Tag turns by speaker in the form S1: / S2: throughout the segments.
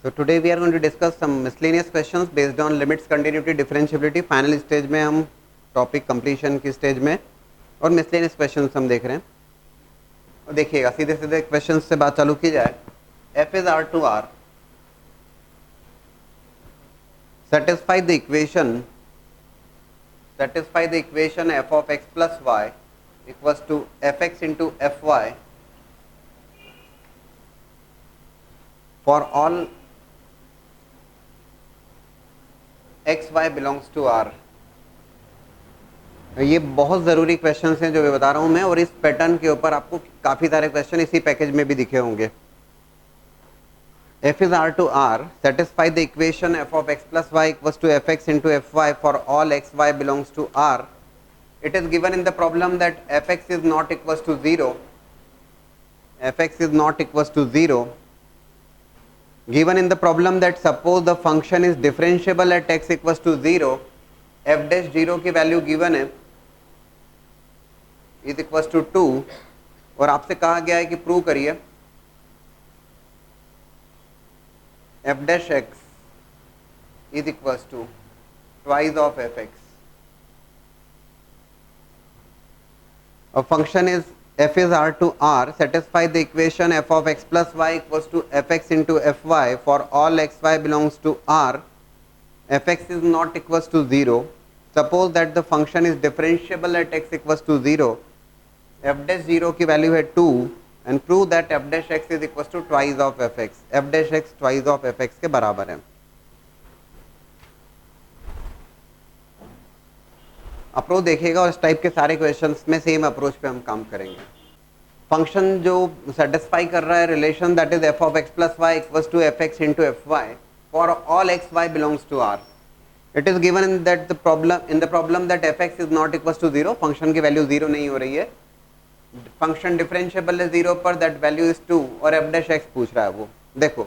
S1: So today we are going to discuss some miscellaneous questions based on limits, continuity, differentiability. Final stage में हम topic completion की stage में और miscellaneous questions हम देख रहे हैं. और देखिएगा सीधे सीधे क्वेश्चंस से बात चालू की जाए. F is R to R. Satisfy the equation f of x plus y equals to fx into fy for all X Y belongs to R. ये बहुत ज़रूरी क्वेश्चंस हैं जो मैं बता रहा हूँ मैं, और इस पैटर्न के ऊपर आपको काफ़ी सारे क्वेश्चन इसी पैकेज में भी दिखे होंगे. f is r to r, satisfy the equation f of x plus y equals to fx into fy for all x y belongs to r. It is given in the problem that fx is not equals to 0. fx is not equals to 0. Given in the problem that suppose the function is differentiable at x equals to 0, f dash 0 की value given है is equals to 2, और आपसे कहा गया है कि prove करिए f dash x is equals to twice of fx. A function is f is r to r, satisfy the equation f of x plus y equals to fx into fy for all x y belongs to r. fx is not equals to 0. Suppose that the function is differentiable at x equals to 0. f dash 0 की value है 2 and prove that f dash x is equals to twice of fx. f dash x twice of fx के बराबर है. Approach देखिएगा और इस type के सारे क्वेश्चंस में सेम अप्रोच पे हम काम करेंगे. फंक्शन जो सेटिस्फाई कर रहा है relation that is f of x plus y equals to fx into fy for all x y belongs to r. It is given in the problem that fx is not equals to 0. Function की value 0 नहीं हो रही है. Function differentiable है 0 पर, that value is 2 और f dash x पूछ रहा है. वो देखो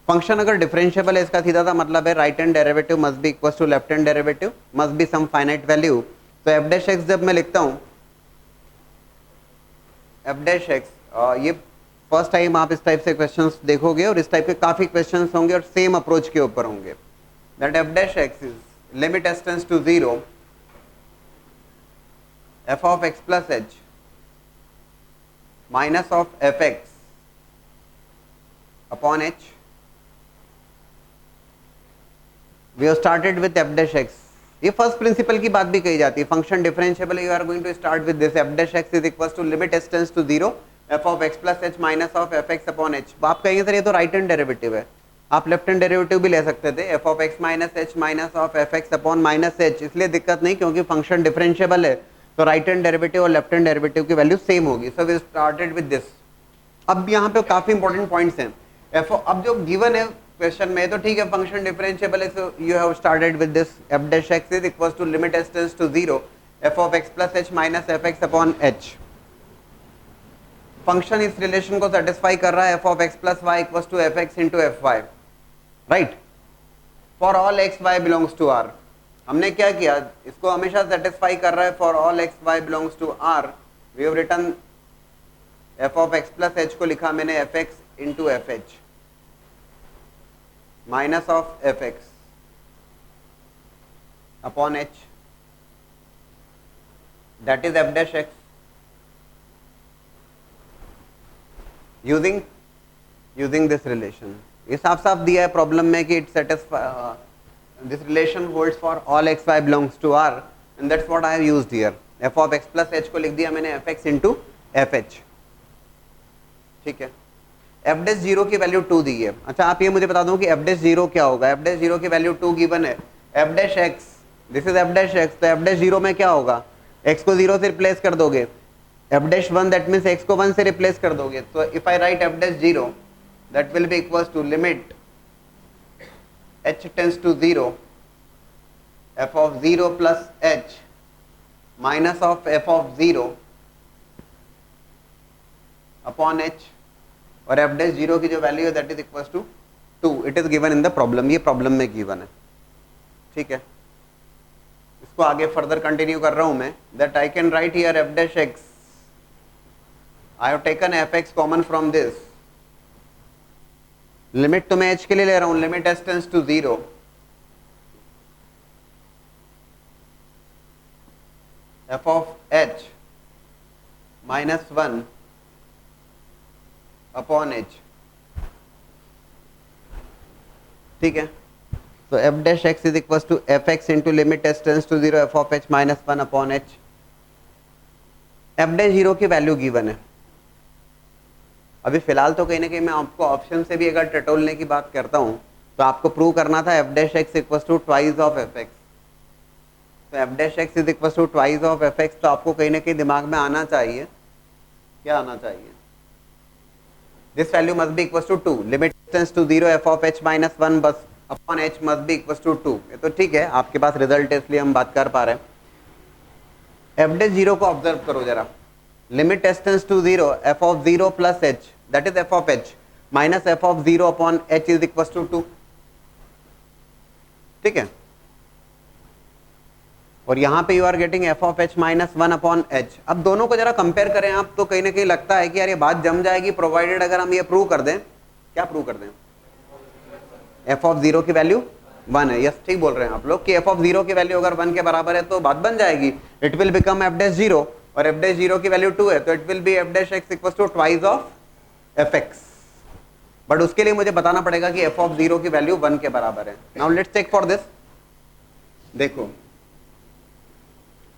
S1: फंक्शन अगर डिफरेंशिएबल है इसका सीधा सा मतलब है right hand derivative must be equals to left hand derivative must be some finite value. तो f dash x जब मैं लिखता हूँ f dash x, ये फर्स्ट टाइम आप इस टाइप से क्वेश्चंस देखोगे और इस टाइप के काफ़ी क्वेश्चंस होंगे और सेम अप्रोच के ऊपर होंगे. That f dash x is limit s tends to 0 f of x plus h minus of fx upon h. We have started with f dash x. ये फर्स्ट प्रिंसिपल की बात भी कही जाती है. Function differentiable you are going to start with this f dash x is equals to limit s tends to 0 f of x plus h minus of fx upon h. आप कहेंगे sir ये तो राइट हैंड डेरिवेटिव है. आप left hand derivative भी ले सकते थे f of x minus h minus of fx upon minus h. इसलिए दिक्कत नहीं क्योंकि फंक्शन डिफरेंशिएबल है तो राइट हैंड डेरिवेटिव और लेफ्ट हैंड डेरिवेटिव की वैल्यू सेम होगी. So we started with this. अब यहाँ पे काफी इंपॉर्टेंट पॉइंट्स हैं. अब जो गिवन है क्वेश्चन में तो ठीक है फंक्शन डिफरेंशिएबल है, so you have started with this f dash x is equals to limit s tends to 0 f of x plus h minus fx upon h. Function इस रिलेशन को satisfy कर रहा है f of x plus y equals to fx into fy, right, for all x y belongs to r. हमने क्या किया, इसको हमेशा सेटिस्फाई कर रहा है for all x y belongs to r. We have written f of x plus h को लिखा मैंने fx into fh minus of fx upon h, that is f dash x. using this relation. ये साफ साफ दिया है problem में कि it satisfy this relation holds for all X Y belongs to R and that's what I have used here. f of x plus h को लिख दिया मैंने fx into fh. ठीक है. f dash 0 की वैल्यू 2 दी है. अच्छा आप ये मुझे बता दो कि f dash 0 क्या होगा. f dash 0 की वैल्यू 2 गिवन है. f dash x, this is f dash x, तो f dash 0 में क्या होगा, x को 0 से रिप्लेस कर दोगे. f dash 1 that means x को 1 से रिप्लेस कर दोगे. तो if I write f dash 0 that will be equals to limit h tends to 0 f of 0 plus h minus of f of 0 upon h, और f dash 0 की जो value है that is equals to 2. It is given in the problem. ये problem में given है. ठीक है. इसको आगे फर्दर कंटिन्यू कर रहा हूं मैं. That I can write here f dash x. I have taken fx common from this. Limit तो मैं h के लिए ले रहा हूं, limit s tends to 0 f of h minus 1 upon h, ठीक है। तो f dash x is equal to F x into limit s tends to 0 f of h minus 1 upon h। f dash 0 की value given है। अभी फिलहाल तो कहीं ना कहीं मैं आपको ऑप्शन से भी अगर टटोलने की बात करता हूं तो आपको प्रूव करना था f dash x equal to twice of F X. तो f dash x is equal to twice of F X, तो आपको कहीं ना कहीं दिमाग में आना चाहिए, क्या आना चाहिए, this value must be equal to 2, limit tends to 0 f of h minus 1 बस upon h must be equal to 2। ये तो ठीक है, आपके पास रिजल्ट है इसलिए हम बात कर पा रहे हैं। f डैश 0 को ऑब्जर्व करो जरा, limit s tends to 0 f of 0 plus h that is f of h minus f of 0 upon h is equal to 2, ठीक है। और यहां पे you are getting f of h minus 1 upon h। अब दोनों को जरा कंपेयर करें आप तो कहीं ना कहीं लगता है कि यार ये बात जम जाएगी, प्रोवाइडेड अगर हम ये प्रूव कर दें, क्या प्रूव कर दें, f ऑफ 0 की वैल्यू 1 है। यस ठीक बोल रहे हैं आप लोग कि f ऑफ 0 की वैल्यू अगर 1 के बराबर है तो बात बन जाएगी, it will become f dash 0, और f डैश 0 की वैल्यू 2 है तो it will be f dash x equals to twice of fx। But उसके लिए मुझे बताना पड़ेगा कि f ऑफ 0 की वैल्यू 1 के बराबर है। Now let's check for this. देखो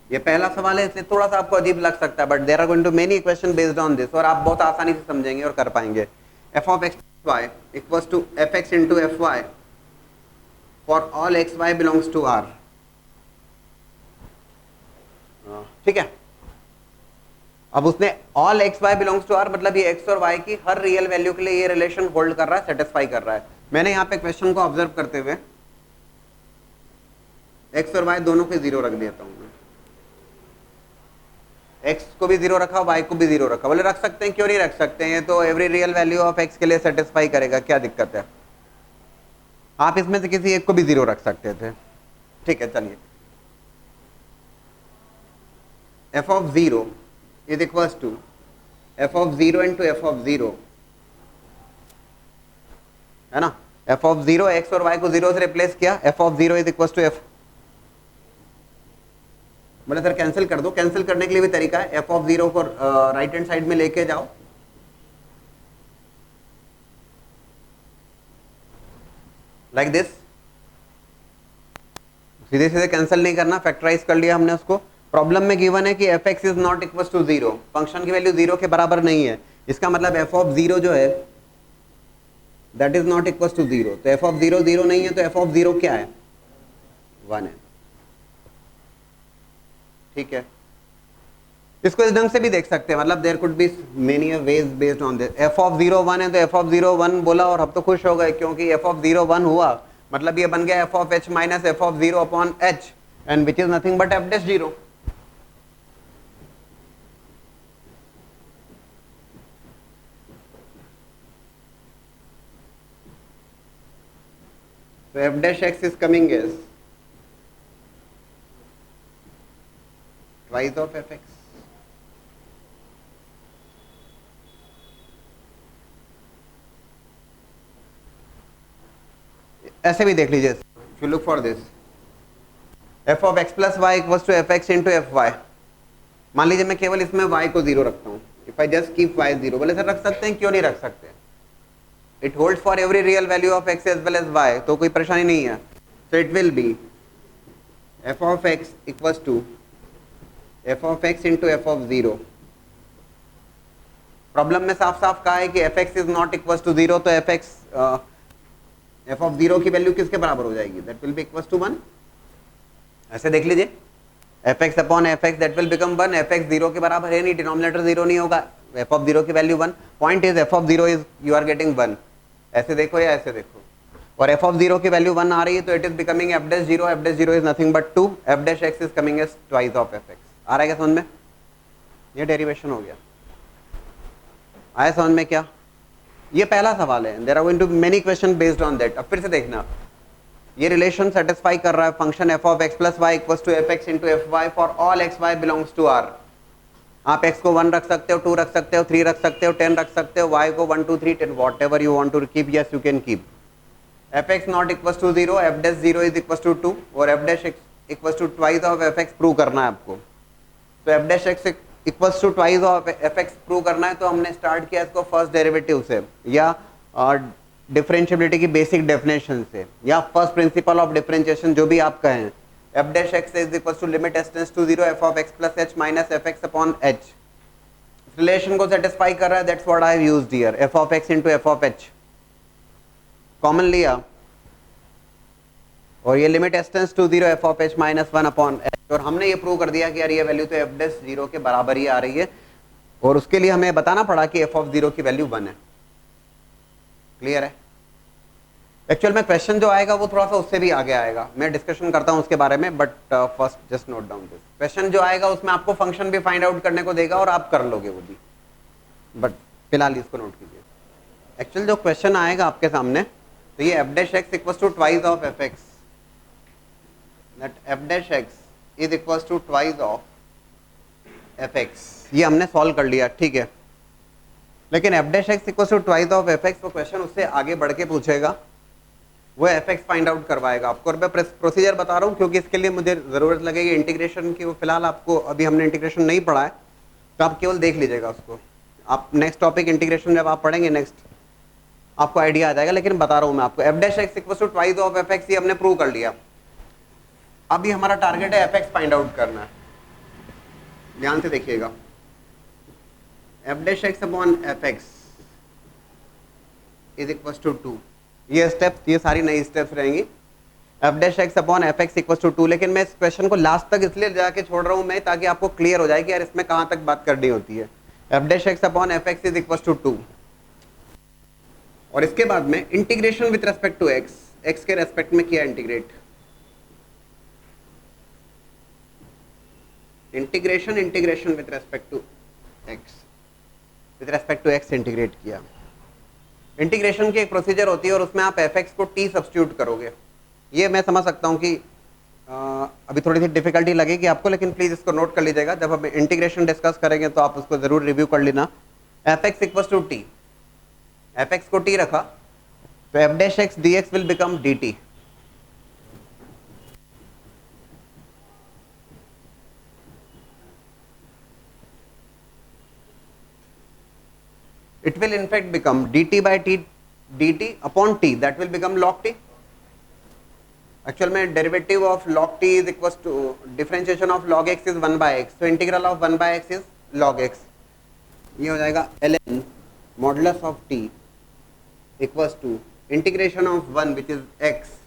S1: ये पहला सवाल है, इसलिए थोड़ा सा आपको अजीब लग सकता है, but there are going to many question based on this, और आप बहुत आसानी से समझेंगे और कर पाएंगे। f of x y equals to fx into F Y for all X Y belongs to r, ठीक है। अब उसने all X Y belongs to r मतलब ये x और y की हर रियल वैल्यू के लिए ये रिलेशन होल्ड कर रहा है, सेटिस्फाई कर रहा है। मैंने यहाँ पे क्वेश्चन को ऑब्जर्व करते हुए x और y दोनों के 0 रख देता हूँ, x को भी 0 रखा, y को भी 0 रखा। बोले रख सकते हैं, क्यों नहीं रख सकते हैं, ये तो every real value of x के लिए सेटिस्फाई करेगा, क्या दिक्कत है। आप इसमें से किसी एक को भी 0 रख सकते थे, ठीक है। चलिए f of 0 is equals to f of 0 into F of 0, है ना। f ऑफ 0 x और y को 0 से रिप्लेस किया, f of 0 is equals to f। बोले सर कैंसिल कर दो, कैंसिल करने के लिए भी तरीका है, f ऑफ 0 को राइट हैंड साइड में लेके जाओ, लाइक दिस, सीधे सीधे कैंसिल नहीं करना, फैक्टराइज कर लिया हमने उसको। प्रॉब्लम में गिवन है कि F X is not equal to 0, function की वैल्यू 0 के बराबर नहीं है, इसका मतलब एफ ऑफ 0 जो है that is not equal to 0। तो एफ ऑफ 0 0 नहीं है, तो एफ ऑफ 0 क्या है, 1 है, ठीक है। इसको इस ढंग से भी देख सकते हैं, मतलब there could be many ways based on this. F of 0 1 है तो एफ ऑफ 0 1 बोला और हम तो खुश हो गए, क्योंकि एफ ऑफ 0 1 हुआ मतलब ये बन गया F of h minus F of 0 upon h, and which is nothing but F dash 0। So f dash x is coming as twice of fx. ऐसे भी देख लीजिए, if you look for this, f of x plus y equals to fx into fy। मान लीजिए मैं केवल इसमें y को 0 रखता हूँ, if I just keep y 0, बोले सर रख सकते हैं, क्यों नहीं रख सकते, it holds for every real value of x as well as y, तो कोई परेशानी नहीं है। So it will be f of x equals to f of x into f of 0। Problem में साफ साफ कहा है कि fx is not equals to 0, तो f of 0 की वैल्यू किसके बराबर हो जाएगी, that will be equals to 1। ऐसे देख लीजिए, fx upon fx that will become 1, fx 0 के बराबर है नहीं, डिनोमिनेटर 0 नहीं होगा, f of 0 की value 1। Point is f of 0 is you are getting 1, ऐसे देखो या ऐसे देखो, और f of 0 की वैल्यू 1 आ रही है तो it is becoming f dash 0, f dash 0 is nothing but 2, f dash x is coming as twice of fx। आ रहा है क्या समझ में, ये डेरिवेशन हो गया, आया समझ में क्या। ये पहला सवाल है, there are going to many question based on that. अब फिर से देखना, ये रिलेशन सेटिस्फाई कर रहा है, function f of x plus y equals to fx into fy for all x y belongs to R। आप x को 1 रख सकते हो, 2 रख सकते हो, 3 रख सकते हो, 10 रख सकते हो, y को 1 2 3 10 whatever you want to keep, yes you can keep. F X not equal to 0, F dash 0 is equal to 2 और F dash equal to twice of F X prove करना है आपको। तो F dash X equal to twice of F X prove करना है, तो हमने start किया इसको फर्स्ट डेरिवेटिव से या डिफरेंशिएबिलिटी की बेसिक डेफिनेशन से या फर्स्ट प्रिंसिपल ऑफ डिफरेंशिएशन, जो भी आप कहें। F dash x is equal to limit S tends to 0 F of X plus H minus F x upon H. Relation को सेटिस्फाई कर रहा है, that's what I have used here, F of X into F of H common लिया और ये limit S tends to 0 F of H minus 1 upon H, और हमने ये प्रूव कर दिया कि यार ये वैल्यू तो एफ डैश 0 के बराबर ही आ रही है, और उसके लिए हमें बताना पड़ा कि एफ ऑफ 0 की वैल्यू 1 है। क्लियर है? एक्चुअल में क्वेश्चन जो आएगा वो थोड़ा सा उससे भी आगे आएगा, मैं डिस्कशन करता हूं उसके बारे में, but first just note down this. Question जो आएगा उसमें आपको फंक्शन भी फाइंड आउट करने को देगा और आप कर लोगे वो भी, बट फिलहाल इसको नोट कीजिए। एक्चुअल जो क्वेश्चन आएगा आपके सामने, तो ये F dash X equals to twice of F X, that F dash x is equals to twice of F X, ये हमने सॉल्व कर लिया, ठीक है। लेकिन F dash X equals to twice of F X, वो क्वेश्चन उससे आगे बढ़ के पूछेगा, वो एफ एक्स फाइंड आउट करवाएगा आपको। और मैं प्रोसीजर बता रहा हूँ क्योंकि इसके लिए मुझे ज़रूरत लगेगी इंटीग्रेशन की, वो फिलहाल आपको अभी हमने इंटीग्रेशन नहीं पढ़ा है, तो आप केवल देख लीजिएगा उसको। आप नेक्स्ट टॉपिक इंटीग्रेशन जब आप पढ़ेंगे नेक्स्ट, आपको आइडिया आ जाएगा, लेकिन बता रहा हूँ मैं आपको। F dash X equal to twice of F X, ये हमने प्रूव कर लिया। अभी हमारा टारगेट है एफ एक्स फाइंड आउट करना है, ध्यान से देखिएगा। F dash X upon F X is equal to 2, ये स्टेप्स, ये सारी नई स्टेप्स रहेंगी। F dash X upon F X equal to 2, लेकिन मैं इस क्वेश्चन को लास्ट तक इसलिए जाके छोड़ रहा हूँ मैं, ताकि आपको क्लियर हो जाए कि यार इसमें कहाँ तक बात करनी होती है। F dash X upon F X is equal to 2, और इसके बाद में integration with respect to X, X के रेस्पेक्ट में किया integrate, integration with respect to X, with respect to X integrate किया। इंटीग्रेशन की एक प्रोसीजर होती है और उसमें आप एफ एक्स को टी सब्स्टिट्यूट करोगे। ये मैं समझ सकता हूँ कि अभी थोड़ी सी डिफिकल्टी लगेगी आपको, लेकिन प्लीज इसको नोट कर लीजिएगा। जब हम इंटीग्रेशन डिस्कस करेंगे तो आप उसको जरूर रिव्यू कर लेना। F X equal to T, F X को टी रखा तो F dash X D X will become D T. It will in fact become dt by t dt upon t, that will become log t. Actual में derivative of log t is equals to differentiation of log x is 1 by x, so integral of 1 by x is log x, ये हो जाएगा ln modulus of t equals to integration of 1 which is x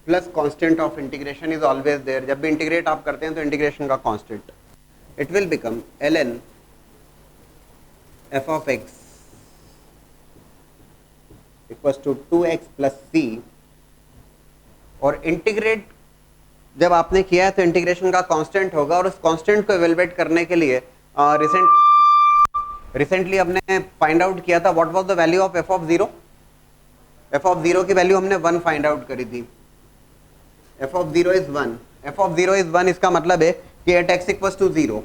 S1: plus constant of integration is always there। जब भी integrate आप करते हैं तो integration का constant, it will become ln f of x equals to 2x plus c, और integrate जब आपने किया है तो इंटीग्रेशन का कांस्टेंट होगा, और उस कांस्टेंट को इवेलुएट करने के लिए रिसेंटली हमने फाइंड आउट किया था what was the value of f of 0। f of 0 की वैल्यू हमने 1 फाइंड आउट करी थी। f of 0 is 1, f of 0 is 1, इसका मतलब है कि at x equals to 0,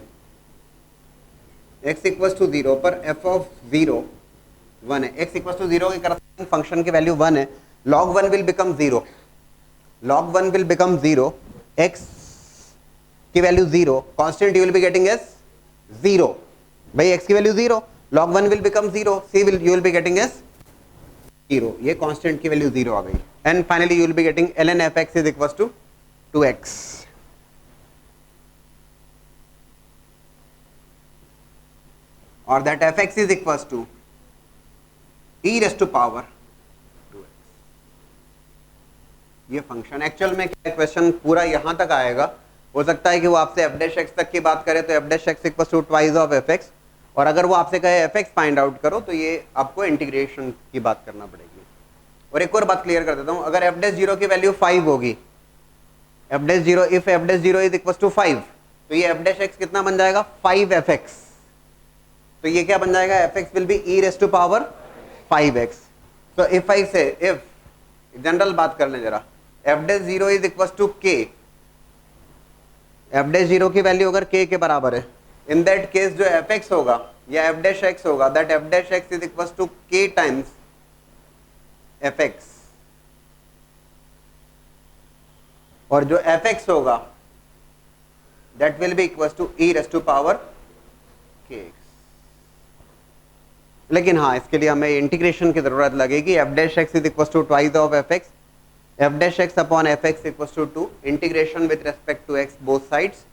S1: x equals to 0 पर f ऑफ 0 1 है, x इक्वल्स टू 0 के करस्पॉन्डिंग फंक्शन की वैल्यू 1 है, log 1 will become 0, log 1 will become 0, x की value 0, constant you will be getting as 0, भाई x की value 0, log 1 will become 0, c will you will be getting as 0, ये constant की value 0 आ गई, and finally you will be getting ln f x is equals to 2x, और that F X is equals to E raise to power 2x। ये function actual में क्या question पूरा यहां तक आएगा, हो सकता है कि वो आपसे एफ डैश एक्स तक की बात करे तो F dash X equals to twice of F X, और अगर वो आपसे कहे एफ एक्स फाइंड आउट करो तो ये आपको इंटीग्रेशन की बात करना पड़ेगी। और एक और बात क्लियर कर देता हूं, अगर एफ डैश 0 की वैल्यू 5 होगी, F dash 0 if F dash 0 is equals to 5, तो ये एफ डैश एक्स कितना बन जाएगा 5f(x), तो ये क्या बन जाएगा f x will be e raise to power 5x। तो इफ आई से, इफ जनरल बात कर लें जरा, f dash 0 is equal to k, F dash zero की वैल्यू अगर के के बराबर है, इन दैट केस जो एफ एक्स होगा या एफ डैश एक्स होगा, that F dash x is equal to K times F X, और जो एफ एक्स होगा that will be equal to E raise to power K X. लेकिन हाँ, इसके लिए हमें इंटीग्रेशन की जरूरत लगेगी। F dash x is equal to twice of F X, F dash X upon F X equal to integration with respect to X both sides.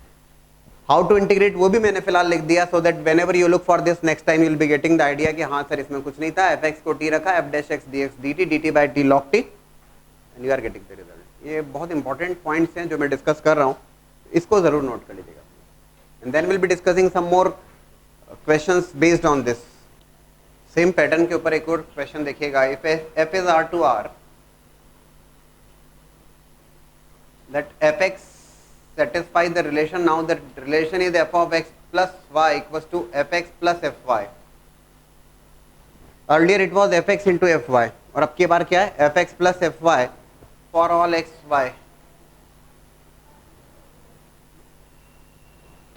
S1: How to integrate वो भी मैंने फिलहाल लिख दिया, so that whenever you look for this next time you will be getting the idea कि हाँ sir इसमें कुछ नहीं था, एफ एक्स को टी रखा, F dash X D X D T, D T by T log T, and you are getting the result. ये बहुत इंपॉर्टेंट पॉइंट्स हैं जो मैं डिस्कस कर रहा हूँ, इसको जरूर नोट कर लीजिएगा। And then will be discussing some more questions based on this. Same pattern के ऊपर एक और क्वेश्चन देखिएगा। If F is R to R, that fx satisfies the relation. Now the relation is f of x plus y equals to fx plus fy. Earlier it was fx into fy, और अब की बार क्या है, fx plus fy for all x y।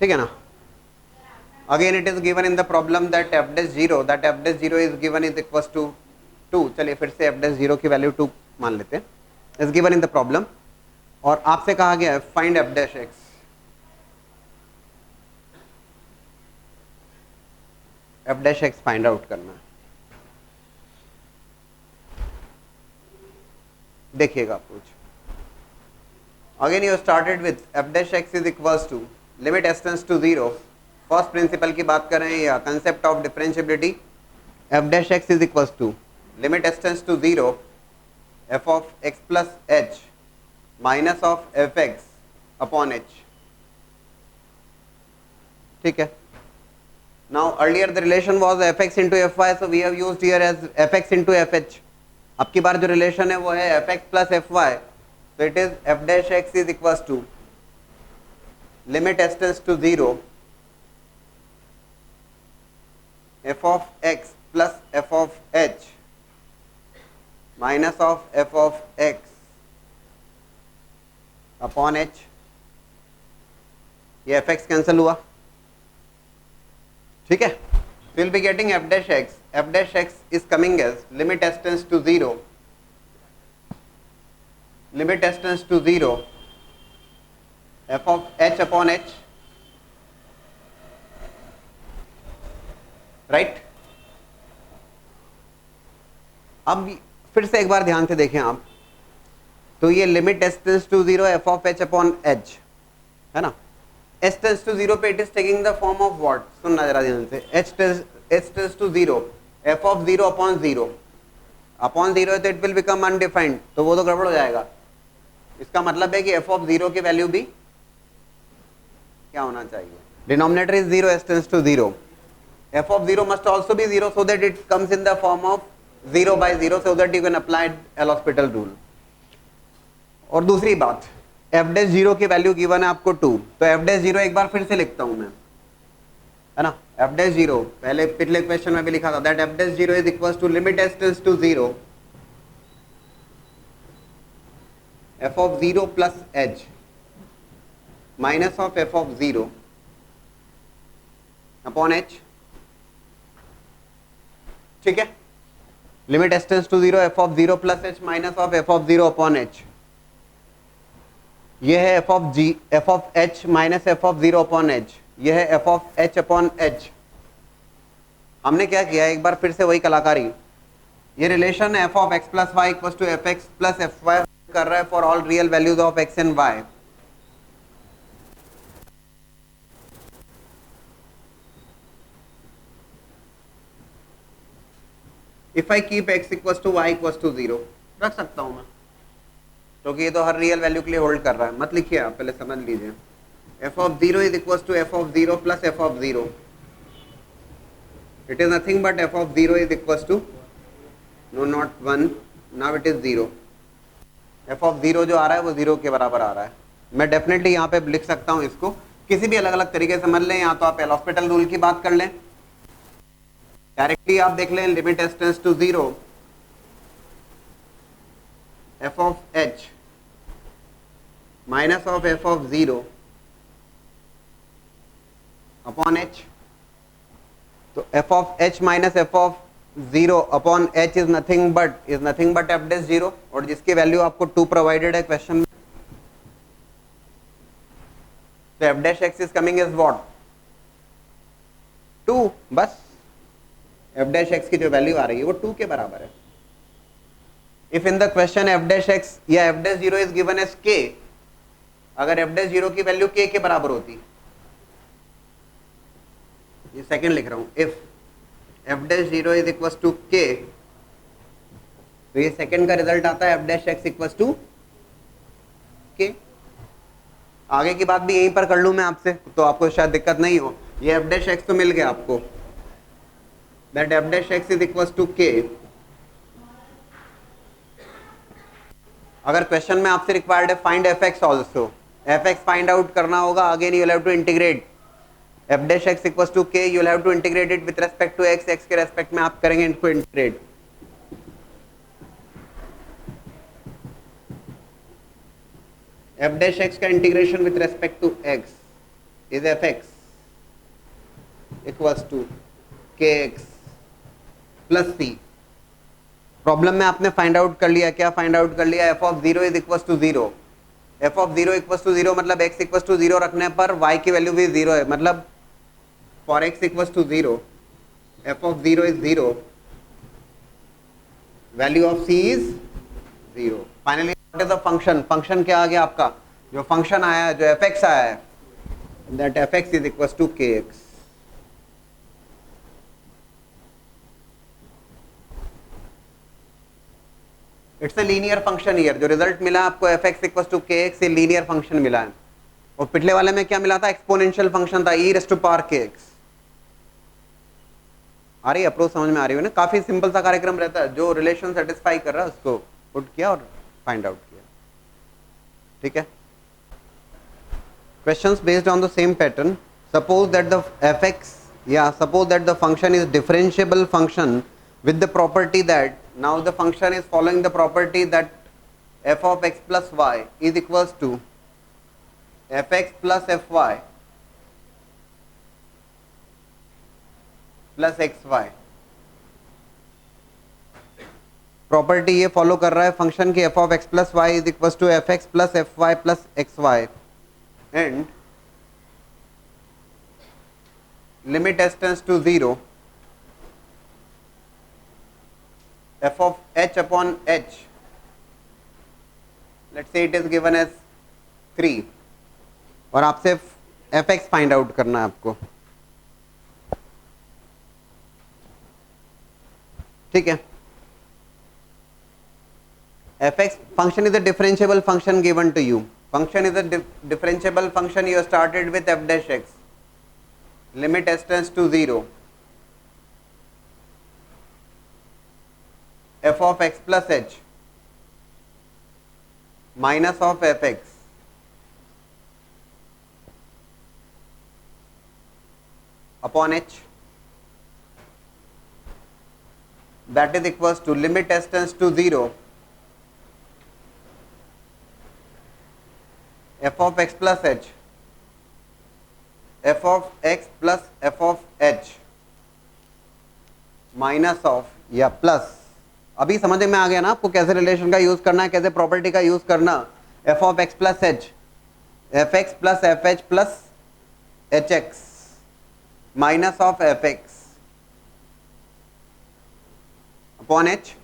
S1: ठीक है ना? Again it is given in the problem that f dash 0 is given is equals to 2। चलिए फिर से f dash 0 की वैल्यू 2 मान लेते हैं, is given in the problem, और आपसे कहा गया है find F dash X. F dash X find out करना है। देखिएगा approach. Again you started with F dash x is equals to limit S tends to 0। First principle की बात करें या concept of differentiability, F dash x is equals to limit S tends to 0 F of X plus H minus of fx upon h। ठीक है। Now earlier the relation was fx into fy, so we have used here as fx into fh। अब की बार जो relation है वो है fx plus fy, so it is f dash x is equals to limit s tends to 0 f of x plus f of h minus of f of x upon H. ये F X cancel हुआ, ठीक है। Will be getting F dash X, F dash x is coming as limit S tends to 0, limit S tends to 0 F of H upon H, right. अब फिर से एक बार ध्यान से देखें आप, तो ये limit S tends to 0 F of H upon H है ना। एस टेंड्स टू 0 पे it is taking the form of what, सुनना जरा ध्यान से। H tends to 0 F of 0 upon 0 upon 0 है तो इट विल बिकम अनडिफाइंड, तो वो तो गड़बड़ हो जाएगा। इसका मतलब है कि एफ ऑफ 0 की वैल्यू भी क्या होना चाहिए, denominator is 0, S tends to 0, F of 0 must also be 0 so that it comes in the form of 0 by 0 so that you can apply L'Hospital rule। और दूसरी बात, एफ डैश 0 की value given है आपको 2, तो एफ डैश 0 एक बार फिर से लिखता हूं मैं, है ना। एफ डैश 0 पहले पिछले क्वेश्चन में भी लिखा था, that F dash 0 is equals to limit S tends to 0 F of 0 plus H minus of F of 0 upon H. ठीक है, limit S tends to 0 F of 0 plus H minus of F of 0 upon H. ये है F of G, F of H minus F of 0 upon H, ये है F of H upon H. हमने क्या किया, एक बार फिर से वही कलाकारी, ये relation F of X plus Y equal to F x plus F Y कर रहा है for all real values of X and Y. If I keep X equal to Y equal to 0 रख सकता हूं मैं, क्योंकि ये तो हर रियल वैल्यू के लिए होल्ड कर रहा है। मत लिखिए आप, पहले समझ लीजिए। F of 0 is equal to F of 0 plus F of 0, it is nothing but F of 0 is equal to no not 1, now it is 0। F of 0 जो आ रहा है वो 0 के बराबर आ रहा है। मैं डेफिनेटली यहाँ पे लिख सकता हूँ इसको, किसी भी अलग अलग तरीके से समझ लें, या तो आप L'Hospital रूल की बात कर लें, डायरेक्टली आप देख लें limit S tends to 0 F of H minus of F of 0 upon H. तो F of H minus F of zero upon H is nothing but F dash zero, और जिसकी वैल्यू आपको 2 प्रोवाइडेड है question में। तो F dash x is coming is what 2, बस F dash x की जो वैल्यू आ रही है वो 2 के बराबर है। If in the question F dash X या F dash zero is given as K, अगर एफ डैश जीरो की वैल्यू के बराबर होती, ये सेकंड लिख रहा हूं, if F dash zero is equal to K, तो ये सेकंड का रिजल्ट आता है F dash X equal to K. आगे की बात भी यहीं पर कर लूं मैं आपसे, तो आपको शायद दिक्कत नहीं हो। ये एफ डैश एक्स तो मिल गया आपको, that F dash x is equal to K. अगर क्वेश्चन में आपसे रिक्वायर्ड है find F X also, F X find out करना होगा, again you will have to integrate F dash X equal to K, you will have to integrate it with respect to X, X के respect में आप करेंगे इनको integrate. F dash X का integration with respect to X is F X equals to K x plus C. Problem में आपने find out कर लिया, क्या फाइंड आउट कर लिया, F of zero is equals to zero. F of zero equals to zero मतलब X equals to zero रखने पर वाई की वैल्यू भी जीरो है, मतलब for X equals to zero F of zero is zero, value of C is zero. Finally what is the function, function क्या आ गया आपका, जो फंक्शन आया है, जो एफ एक्स आया है, that F X is equals to K X. It's a linear function here, जो रिजल्ट मिला आपको F X equals to K X, ये लीनियर फंक्शन मिला है। और पिछले वाले में क्या मिला था, एक्सपोनेंशियल फंक्शन था, ई rays to power K x. आ रही अप्रोच समझ में आ रही है ना, काफी सिंपल सा कार्यक्रम रहता है, जो रिलेशन सेटिस्फाई कर रहा है उसको पुट किया और फाइंड आउट किया, ठीक है। Questions based on the same pattern, suppose that the F X या suppose that the function is differentiable function with the property that now the function is following the property that f of x plus y is equals to fx plus fy plus xy। Property ये follow कर रहा है function की f of x plus y is equals to fx plus fy plus xy and limit s tends to 0 f of h upon h, let's say it is given as 3, और आपसे f x find out करना है आपको, ठीक है। f x function is a differentiable function given to you, function is a differentiable function, you started with f dash x, limit s tends to 0, f of x plus h minus of f x upon h, that is equals to limit s tends to 0 f of x plus h, f of x plus f of h minus of या plus. अभी समझ में आ गया ना आपको कैसे relation का use करना है, कैसे प्रॉपर्टी का यूज करना। F of X plus H, F x plus F H plus H x minus of F x upon H.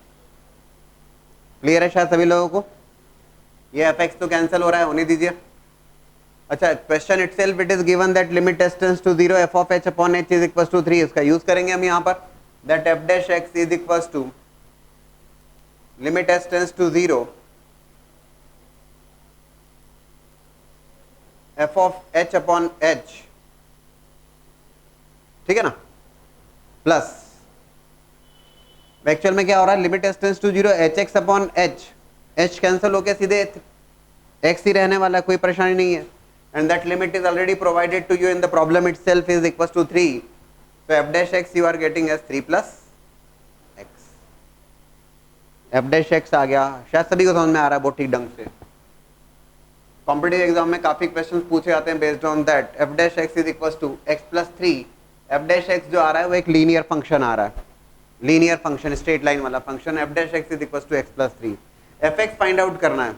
S1: Clear है शायद सभी लोगों को, ये एफ एक्स तो कैंसिल हो रहा है, होने दीजिए। अच्छा, question itself it is given that limit s tends to 0 F of H upon H is equal to 3, इसका यूज करेंगे हम यहाँ पर, that F dash x is equal to limit s tends to 0 f of h upon h, ठीक है ना, plus actual में क्या हो रहा है, limit s tends to 0 h x upon h, h cancel होके सीधे x ही रहने वाला है, कोई परेशानी नहीं है, and that limit is already provided to you in the problem itself is equals to 3, so f dash x you are getting as 3 plus F dash X आ गया। शायद सभी को समझ में आ रहा है बहुत ठीक ढंग से। कॉम्पिटिटिव एग्जाम में काफी क्वेश्चन पूछे जाते हैं based on that F dash x is equal to X plus three. F dash X जो आ रहा है वो एक लीनियर फंक्शन आ रहा है, लीनियर फंक्शन, स्ट्रेट लाइन वाला function. F dash x is equal to X plus three. F X find out करना है,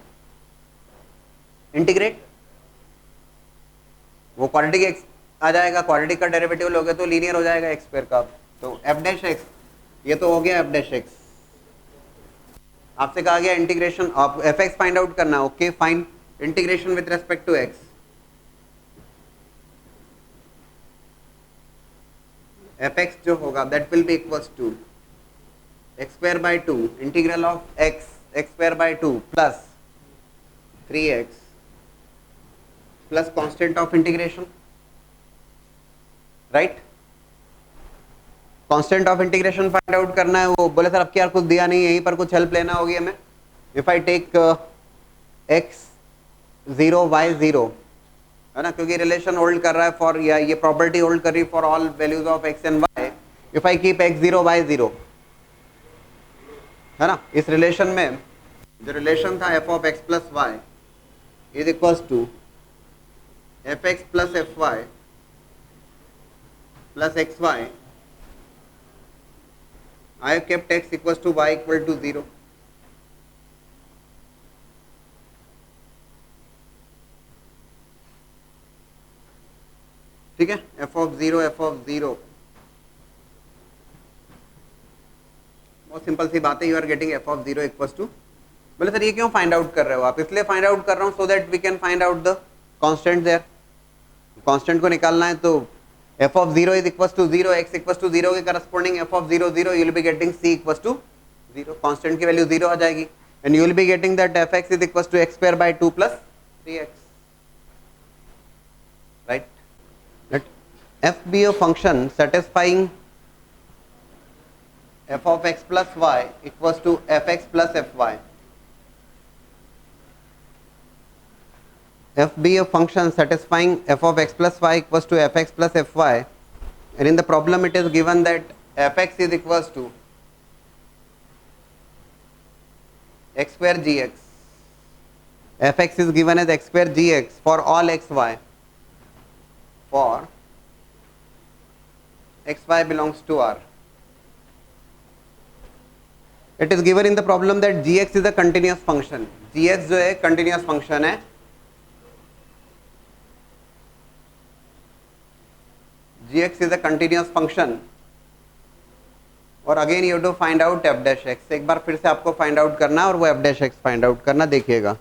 S1: इंटीग्रेट, वो क्वाड्रेटिक एक्स आ जाएगा, क्वाड्रेटिक का डेरिवेटिव लोगे तो लीनियर हो जाएगा एक्स स्क्वायर का। तो एफ डैश एक्स ये तो हो गया एफ डैश एक्स। आपसे कहा गया इंटीग्रेशन आप एफ एक्स फाइंड आउट करना, okay fine, integration with respect to X. F X जो होगा that will be equals to X square by two integral of X X square by two plus 3x plus constant of integration, right. Constant of integration find out करना है। वो बोले sir अब क्या कुछ दिया नहीं, यहीं पर कुछ हेल्प लेना होगी हमें। If I take x 0 y 0 है ना, क्योंकि रिलेशन होल्ड कर रहा है फॉर, या ये प्रॉपर्टी होल्ड कर रही है for all values of x and y। If I keep x 0 y 0 है ना, इस रिलेशन में जो रिलेशन था f of x plus Y is equals to F x plus F Y plus x Y. I have kept x equals to y equal to 0. ठीक है, f of 0 बहुत simple सी बात है। You are getting f of 0 equals to, बोले sir ये क्यों find out कर रहे हो आप? इसलिए फाइंड आउट कर रहा हूँ so that we can find out the constant there. Constant को निकालना है तो f of 0 is equals to 0, x equals to 0 के corresponding f of 0 0 you will be getting c equals to 0, constant की value 0 आ जाएगी and you will be getting that fx is equals to x square by 2 plus 3x, right? Let f be a function satisfying f of x plus y equals to fx plus fy. F be a function satisfying f of x plus y equals to fx plus fy, and in the problem it is given that fx is equals to x square gx. Fx is given as x square gx for all xy, for xy belongs to R. It is given in the problem that gx is a continuous function. gx जो है continuous function है, gx is a continuous function, और again you to find out f dash x। एक बार फिर से आपको find out करना है और वो f dash x find out करना। देखिएगा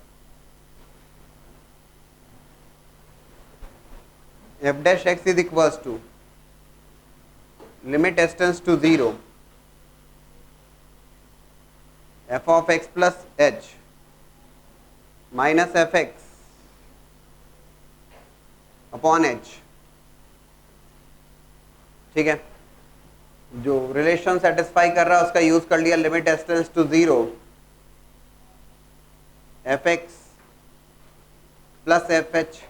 S1: f dash x is equals to limit s tends to 0 f of x plus h minus fx upon h। ठीक है, जो रिलेशन सेटिस्फाई कर रहा है उसका यूज कर लिया, limit S tends to 0 F x plus F H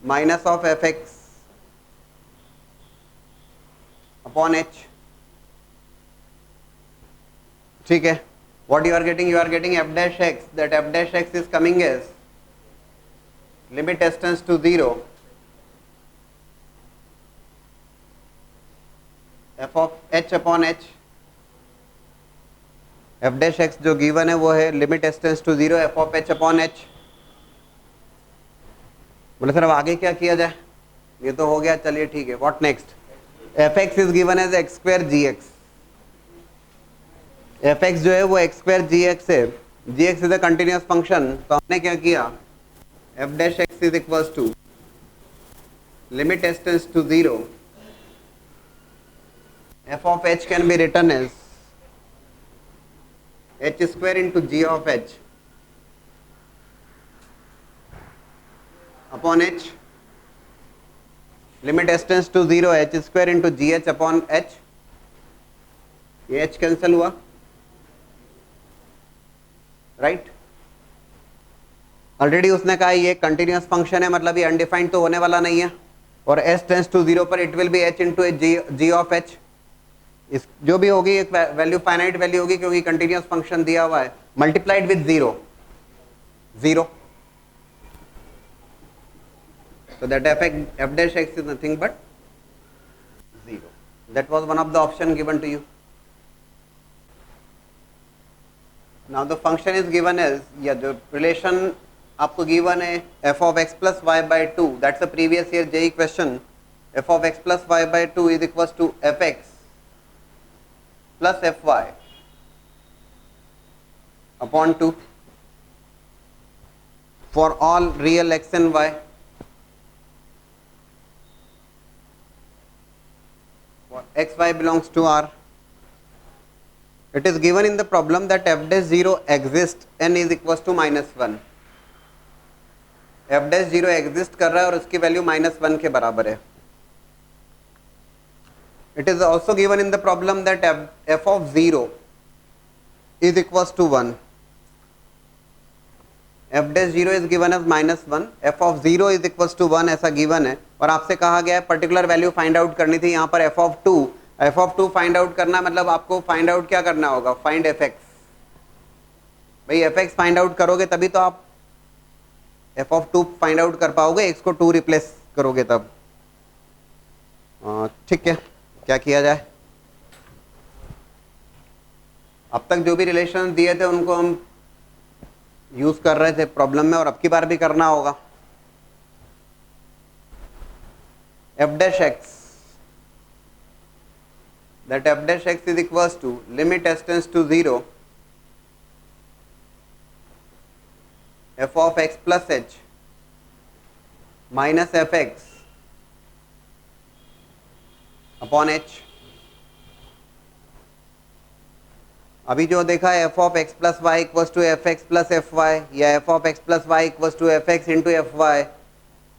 S1: minus of F x upon H. ठीक है, what you are getting? You are getting F dash X, that F dash x is coming as limit S tends to 0 f of h upon h। f dash x जो given है वो है limit s tends to 0 f of h upon h। बोले sir अब आगे क्या किया जाए? ये तो हो गया, चलिए ठीक है, what next? f x is given as x square gx। f x जो है वो x स्क्वायर gx है, gx is a continuous function, तो हमने क्या किया, f dash x is equals to limit s tends to 0 f of h can be written as h square into g of h upon h, limit s tends to 0 h square into gh upon h। ये h cancel हुआ, right. Already उसने कहा ये continuous function है, मतलब ये undefined तो होने वाला नहीं है, और s टेंड्स टू 0 पर it will B h into g of h। इस जो भी होगी एक वैल्यू फाइनाइट वैल्यू होगी क्योंकि कंटिन्यूअस फंक्शन दिया हुआ है, multiplied with 0 0 So that f dash x is nothing but 0. That was one of the option given to you. Now the function is given as, yeah, the relation आपको given है f of x plus y by 2. That's a previous year JEE question. F of x plus y by 2 is equals to fx plus fy upon 2 for all real x and y. For x, y belongs to R. It is given in the problem that f dash 0 exists n is equals to -1. f dash 0 exist कर रहा है और उसकी value -1 के बराबर है. It is also given in the problem that f of 0 is equals to 1. f dash 0 is given as -1, f of 0 is equals to 1 ऐसा given है और आपसे कहा गया है पर्टिकुलर वैल्यू फाइंड आउट करनी थी. यहाँ पर f of 2 फाइंड आउट करना मतलब आपको फाइंड आउट क्या करना होगा, फाइंड fx. भाई fx फाइंड आउट करोगे तभी तो आप f of 2 फाइंड आउट कर पाओगे, x को 2 रिप्लेस करोगे तब. ठीक है, क्या किया जाए. अब तक जो भी रिलेशन दिए थे उनको हम यूज कर रहे थे प्रॉब्लम में और अब की बार भी करना होगा. f dash x, that f dash x is equals to limit s tends to 0 f of x plus h minus fx upon h. अभी जो देखा है f of x plus y equals to F x plus F y या f of x plus y equals to F x into F y.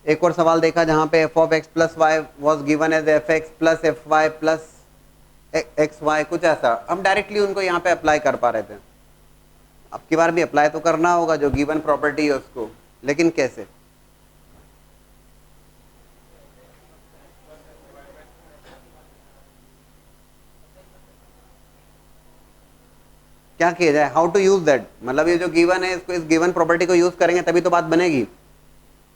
S1: एक और सवाल देखा जहां पे f of x plus y was given as f x plus F Y plus x y, कुछ ऐसा. हम डायरेक्टली उनको यहाँ पे अप्लाई कर पा रहे थे. अब की बार भी अप्लाई तो करना होगा जो गिवन प्रॉपर्टी है उसको, लेकिन कैसे. क्या किया जाए, हाउ टू यूज दैट. मतलब ये जो गिवन है इसको, इस गिवन प्रॉपर्टी को यूज करेंगे तभी तो बात बनेगी.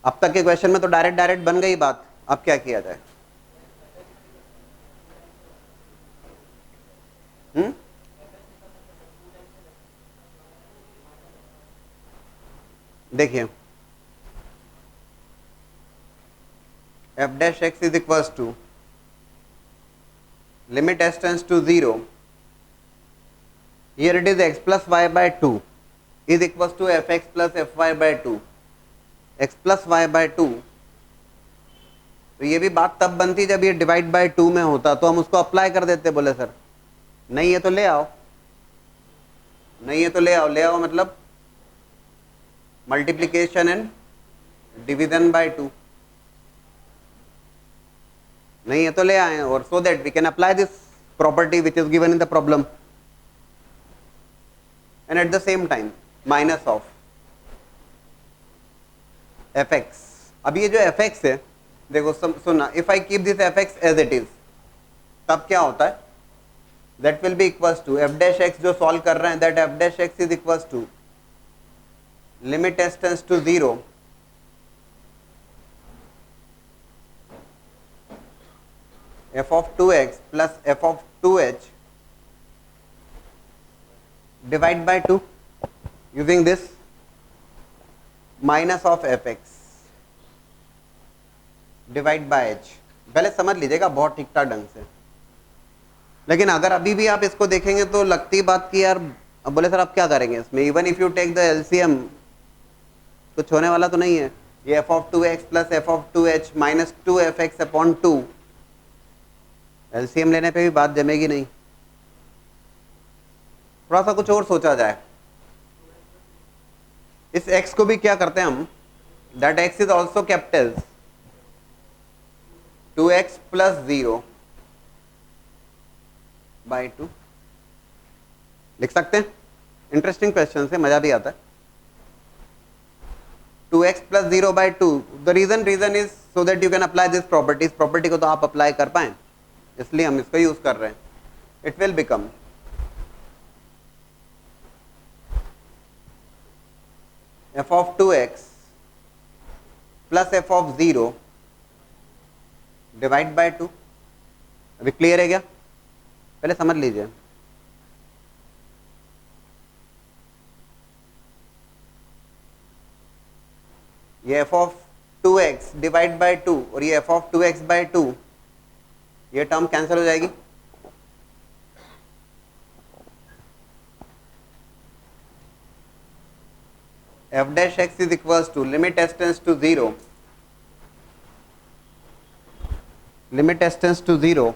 S1: अब तक के क्वेश्चन में तो डायरेक्ट बन गई बात. अब क्या किया जाए. देखिए f dash x is equals to limit s tends to 0. Here it is x plus y by 2 is equals to fx plus fy by 2. x plus y by 2, तो ये भी बात तब बनती जब ये डिवाइड बाय 2 में होता तो हम उसको अप्लाई कर देते. बोले सर नहीं है तो ले आओ, नहीं है तो ले आओ. ले आओ मतलब मल्टीप्लीकेशन एंड डिवीजन बाय 2. नहीं है तो ले आए और so that we can apply this property which is given in the problem. And at the same time minus of fx. अब ये जो fx है देखो सुनना, if I keep this fx as it is तब क्या होता है, that will be equals to f dash x जो सॉल्व कर रहे हैं, that f dash x is equals to limit s tends to 0 f of 2x plus f of 2h divide by 2 using this minus of fx divide by h. पहले समझ लीजिएगा बहुत ठीक ठाक ढंग से. लेकिन अगर अभी भी आप इसको देखेंगे तो लगती बात कि यार अब बोले सर आप क्या करेंगे इसमें. Even if you take the LCM कुछ होने वाला तो नहीं है. ये f of 2x plus f of 2h minus 2fx upon 2, LCM लेने पे भी बात जमेगी नहीं. थोड़ा सा कुछ और सोचा जाए. इस x को भी क्या करते हैं हम, that x is also kept as 2x plus 0 by 2 लिख सकते हैं. इंटरेस्टिंग क्वेश्चन है, मजा भी आता है. 2x plus 0 by 2. The reason is so that you can apply this property. इस प्रॉपर्टी को तो आप अप्लाई कर पाए इसलिए हम इसको यूज कर रहे हैं. It will become f of 2x plus f of 0 divide by 2। अभी क्लियर है क्या? पहले समझ लीजिए। ये F of 2x divide by 2 और ये एफ ऑफ 2x बाय 2, ये टर्म कैंसिल हो जाएगी। F dash x is equals to limit s tends to 0, limit s tends to 0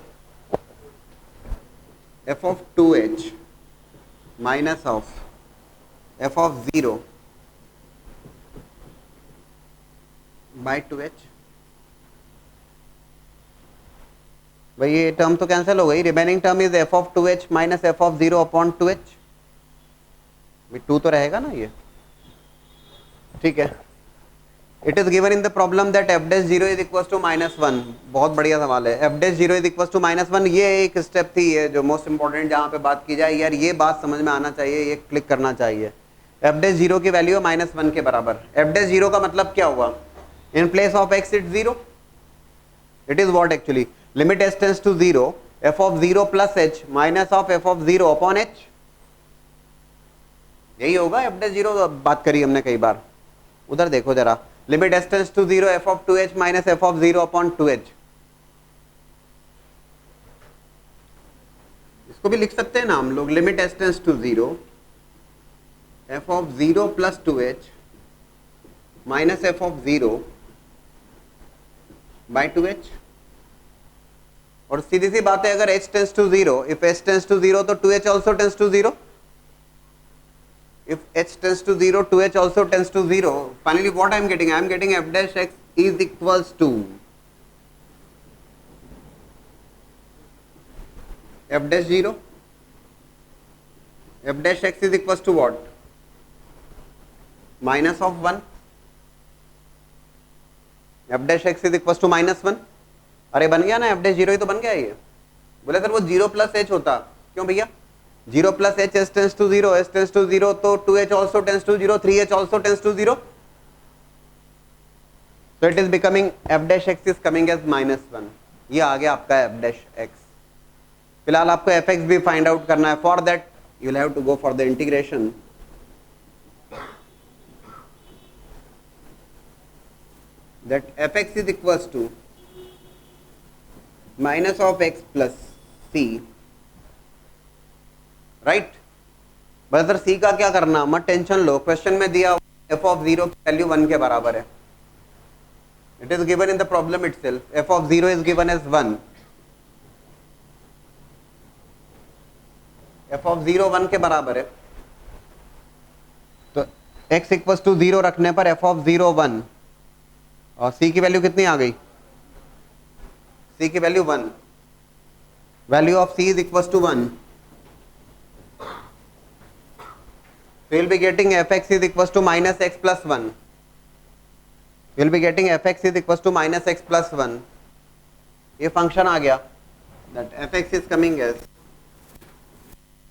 S1: F of 2h minus of F of 0 by 2h। भाई ये term तो cancel हो गई। Remaining term is f of 2h minus F of 0 upon 2h। 2 तो रहेगा ना ये, ठीक है। It is given in the problem that F dash 0 is equal to -1। बहुत बढ़िया सवाल है। F dash 0 is equal to -1, ये एक स्टेप थी, ये जो मोस्ट इंपॉर्टेंट जहां पे बात की जाए यार, ये बात समझ में आना चाहिए, ये क्लिक करना चाहिए। एफ डैश 0 की वैल्यू है -1 के बराबर। एफ डैश 0 का मतलब क्या हुआ? In place of x it 0, it is what actually limit s tends to 0 f of 0 plus h minus of f of 0 upon h। यही होगा एफ डैश 0, बात करी हमने कई बार। उधर देखो जरा, limit s tends to 0 f of 2h minus f of 0 upon 2h। इसको भी लिख सकते हैं ना हम लोग, limit s tends to 0 f of 0 plus 2h minus f of 0 by 2h। और सीधी सी बात है, अगर h टेंस टू 0, इफ h टेंस टू 0 तो 2h also tends to 0। If h tends to 0, 2h also tends to 0. Finally, what I am getting? I am getting f dash x is equals to f dash 0. F dash x is equals to what? Minus of 1. F dash x is equals to -1. अरे बन गया ना, f dash 0 ही तो बन गया ये। बोले sir वो 0 प्लस h होता, क्यों भैया? 0 plus h, s tends to 0, s tends to 0, तो 2h also tends to 0, 3h also tends to 0. So it is becoming f dash x is coming as -1. ये आ गया आपका f dash x। फिलहाल आपको f x भी find out करना है। For that you will have to go for the integration. दैट f x is equals to minus of x plus c, right. बस सर सी का क्या करना, मत टेंशन लो। क्वेश्चन में दिया एफ ऑफ 0 की वैल्यू 1 के बराबर है। It is given in the problem itself. F of 0 is given as 1। F of 0 1 के बराबर है, तो x इक्वल्स टू 0 रखने पर एफ ऑफ 0 1, और c की वैल्यू कितनी आ गई? c की value 1। Value of c is equals to 1। We will be getting fx is equals to minus x plus 1. We will be getting fx is equals to minus x plus 1. ये function आ गया, that fx is coming as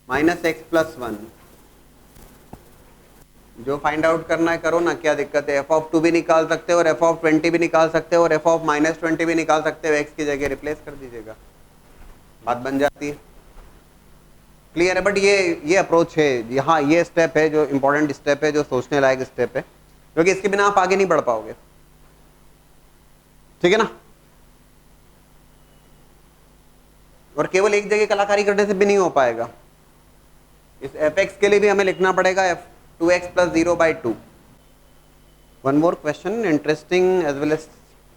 S1: minus x plus 1. जो find out करना है करो ना, क्या दिक्कत है। f of 2 भी निकाल सकते हो और f of 20 भी निकाल सकते हो और f of minus 20 भी निकाल सकते हो। x की जगह रिप्लेस कर दीजिएगा, बात बन जाती है। क्लियर है? बट ये अप्रोच है, यहाँ ये स्टेप है जो इंपॉर्टेंट स्टेप है, जो सोचने लायक स्टेप है, क्योंकि इसके बिना आप आगे नहीं बढ़ पाओगे। ठीक है ना? और केवल एक जगह कलाकारी करने से भी नहीं हो पाएगा। इस fx के लिए भी हमें लिखना पड़ेगा f2x plus 0 by 2। One more question, interesting as well as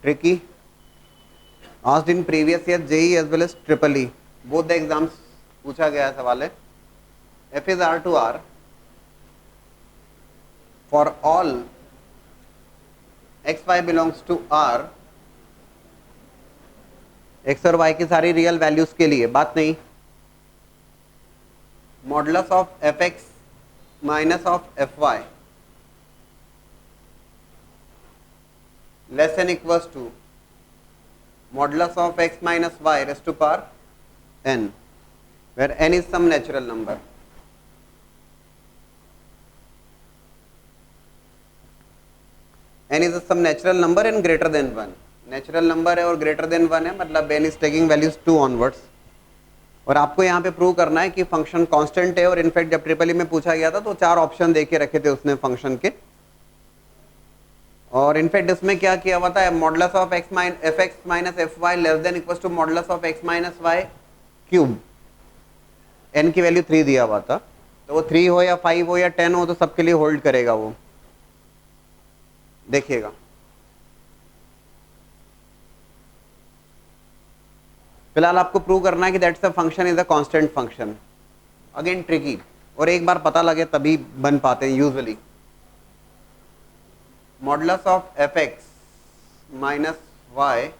S1: tricky, asked in previous year JEE as well as triple E, both the exams पूछा गया सवाल है। f is r to r for all x y belongs to r, x और y की सारी real values के लिए, बात नहीं, modulus of F x minus of f y less than equals to modulus of x minus y raised to power n, where n is some natural number. N is some natural number and greater than 1. Natural number है और greater than 1 है, मतलब n is taking values 2 onwards. और आपको यहाँ पे prove करना है कि फंक्शन कांस्टेंट है। और इनफैक्ट जब ट्रिपल ई में पूछा गया था तो 4 ऑप्शन दे के रखे थे उसने फंक्शन के। और इनफैक्ट इसमें क्या किया हुआ था, modulus of F x minus f y less than equal to modulus of x minus y cube. n की वैल्यू 3 दिया हुआ था, तो वो 3 हो या 5 हो या 10 हो तो सबके लिए होल्ड करेगा वो। देखिएगा फिलहाल आपको प्रूव करना है कि that's a function is a constant function. Again tricky, और एक बार पता लगे तभी बन पाते हैं usually. Modulus of F x minus y,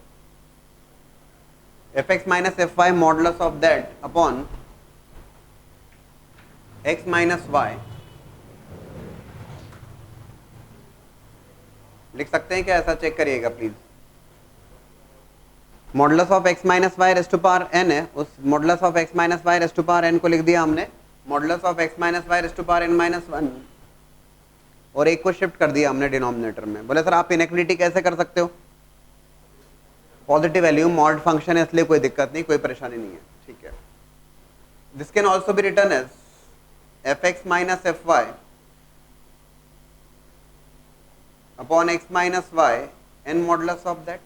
S1: f x minus f y modulus of that upon x minus y. लिख सकते हैं क्या? ऐसा चेक करिएगा please. Modulus of x minus y raise to power n है, उस modulus of x minus y raise to power n को लिख दिया हमने modulus of x minus y raise to power n minus 1, और एक को शिफ्ट कर दिया हमने डिनोमिनेटर में। बोले सर आप इनइक्वालिटी कैसे कर सकते हो? पॉजिटिव वैल्यू मॉड फंक्शन है इसलिए कोई दिक्कत नहीं, कोई परेशानी नहीं है, ठीक है। This can also be written as f x minus f y upon x minus y n modulus of that.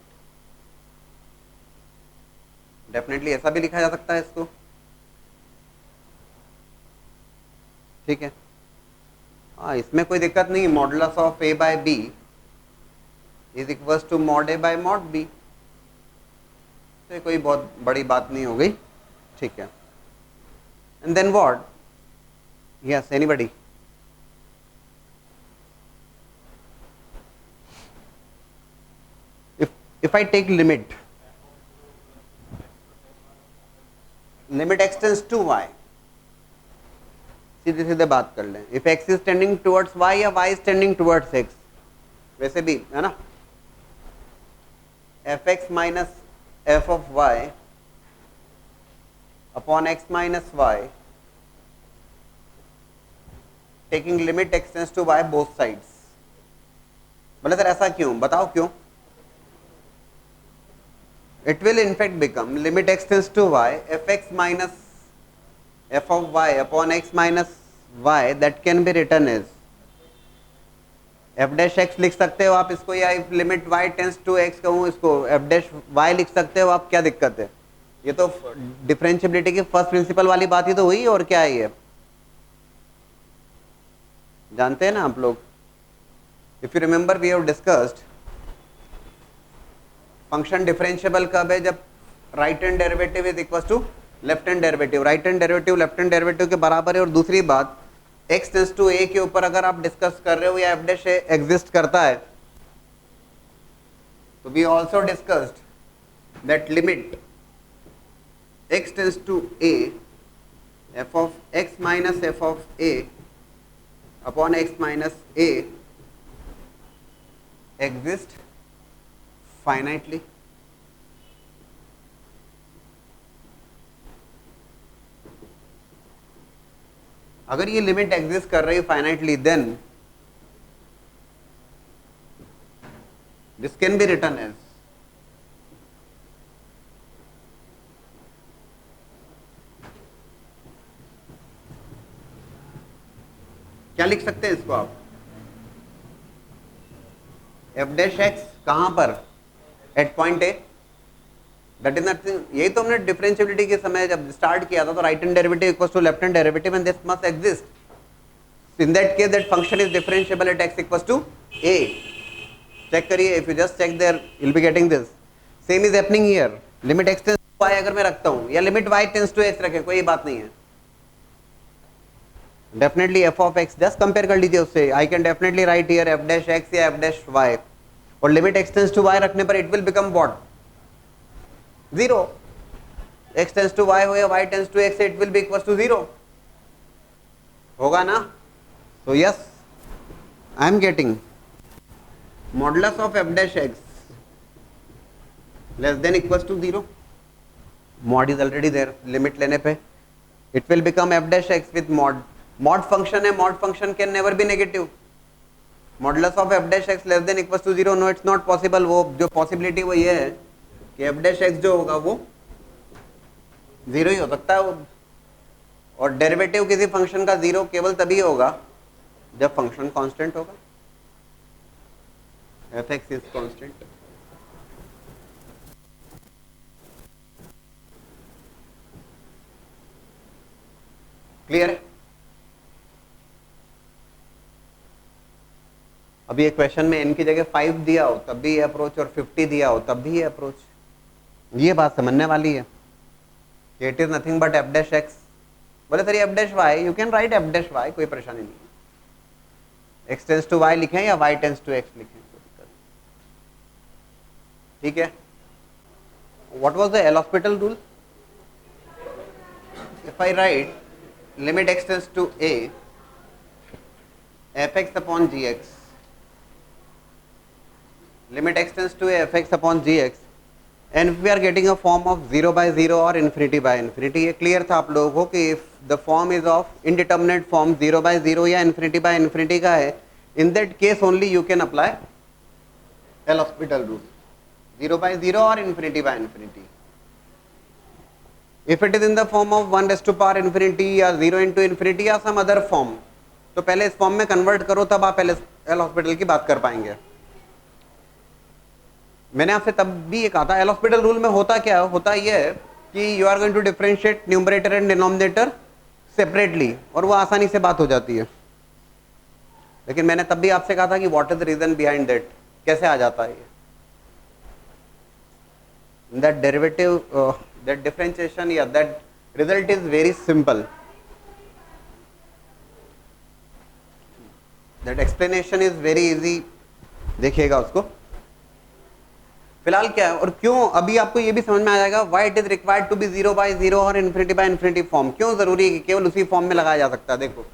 S1: Definitely ऐसा भी लिखा जा सकता है इसको, ठीक है। हाँ, इसमें कोई दिक्कत नहीं। Modulus of a by b is equal to mod a by mod b, तो ये कोई बहुत बड़ी बात नहीं हो गई, ठीक है। And then what? Yes, anybody? if I take limit x tends to y, सीधे सीधे बात कर लें, if x is tending towards y या y is tending towards x, वैसे भी है ना, f x minus f of y upon x minus y taking limit x tends to y both sides। बोले सर ऐसा क्यों? बताओ क्यों? It will in fact become limit x tends to y fx minus f of y upon x minus y, that can be written as f dash x लिख सकते हो आप इसको, या limit y tends to x कहूँ इसको f dash y लिख सकते हो आप, क्या दिक्कत है? ये तो डिफरेंशिएबिलिटी की फर्स्ट प्रिंसिपल वाली बात ही तो हुई, और क्या है ये? जानते हैं ना आप लोग? If you remember we have discussed function differentiable कब है? जब right hand derivative is equal to left hand derivative. Right hand derivative left hand derivative के बराबर है। और दूसरी बात, x टेंड्स टू a के ऊपर अगर आप डिस्कस कर रहे हो या f डैश एग्जिस्ट करता है, तो we also discussed that limit x tends to a f of x minus f of a upon x minus a exist finitely. अगर ये लिमिट एग्जिस्ट कर रही है finitely, then this can be written as क्या लिख सकते हैं इसको आप? f डैश x कहां पर? At point a. That is nothing. यही तो हमने डिफरेंशिएबिलिटी के समय जब स्टार्ट किया था, तो right hand derivative equals to left hand derivative and this must exist. In that case that function is differentiable at x equals to a। Check करिए, if you just check there you will be getting this. Same is happening here. Limit x tends to y अगर मैं रखता हूं, या limit y tends to x रखें, कोई बात नहीं है। Definitely f of x just compare कर लीजिए उससे। I can definitely write here f dash x या f डैश y, और limit x tends to y रखने पर it will become what? 0। x tends to y हो या y tends to x, it will be equals to 0 होगा ना? So yes, I am getting modulus of f dash x less than equals to 0. Mod is already there. Limit लेने पे it will become f dash x with mod. Mod function है, mod function can never be negative. Modulus of f dash x less than equal to 0, no it's not possible. वो जो possibility वो ये है कि F dash X जो होगा वो 0 ही हो सकता है। और डेरिवेटिव किसी फंक्शन का 0 केवल तभी होगा जब फंक्शन कांस्टेंट होगा, F X is constant. Clear है? अभी एक क्वेश्चन में n की जगह 5 दिया हो तब भी ये अप्रोच, और 50 दिया हो तब भी ये अप्रोच। ये बात समझने वाली है कि it is nothing but F dash X. बोले sir F dash Y, you can write F dash Y, कोई परेशानी नहीं है। एक्स टेंस टू वाई लिखें या वाई टेंस टू एक्स लिखें, ठीक है। What was the L Hospital rule? If I write limit x tends to a f x upon ji x, limit x tends to fx upon gx, and if we are getting a form of 0 by 0 or infinity by infinity, ये clear था आप लोगों को कि if the form is of indeterminate form 0 by 0 या infinity by infinity का है, in that case only you can apply L Hospital rule, 0 by 0 or infinity by infinity. If it is in the form of 1 raised to power infinity या 0 into infinity या some other form, तो पहले इस form में convert करो तब आप L hospital की बात कर पाएंगे। मैंने आपसे तब भी ये कहा था एल हॉस्पिटल रूल में होता क्या होता ये है कि you are going to differentiate numerator and denominator separately, और वो आसानी से बात हो जाती है। लेकिन मैंने तब भी आपसे कहा था कि what is the reason behind that, कैसे आ जाता है ये, दैट डेरिवेटिव, दैट डिफरेंशिएशन या that result is very simple, that explanation is very easy. देखिएगा उसको। फिलहाल क्या है और क्यों, अभी आपको ये भी समझ में आ जाएगा why it is required to be 0 by 0 और इन्फिनिटी बाय इन्फिनिटी फॉर्म, क्यों जरूरी है कि केवल उसी फॉर्म में लगाया जा सकता है। देखो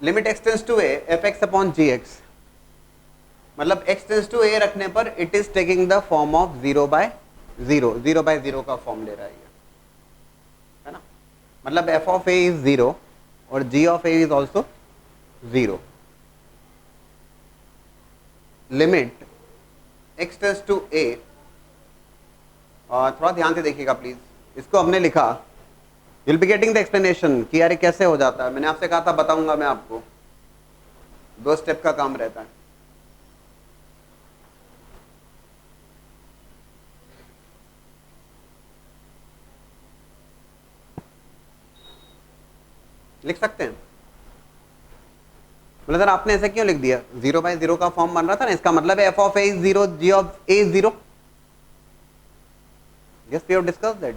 S1: limit x tends to a f x upon ji x, मतलब x टेंस टू a रखने पर it is taking the form of 0 by 0, 0 by 0 का फॉर्म ले रहा है ना। मतलब f ऑफ a इज 0 और g of a is also 0। Limit x tends to a, और थोड़ा ध्यान से देखिएगा प्लीज, इसको हमने लिखा, you'll be getting the explanation कि यार कैसे हो जाता है। मैंने आपसे कहा था बताऊंगा मैं आपको, 2 स्टेप का काम रहता है। लिख सकते हैं। बोले सर आपने ऐसे क्यों लिख दिया, 0 by 0 का फॉर्म बन रहा था ना, इसका मतलब है f of a is 0, g of a is 0। yes we have discussed that,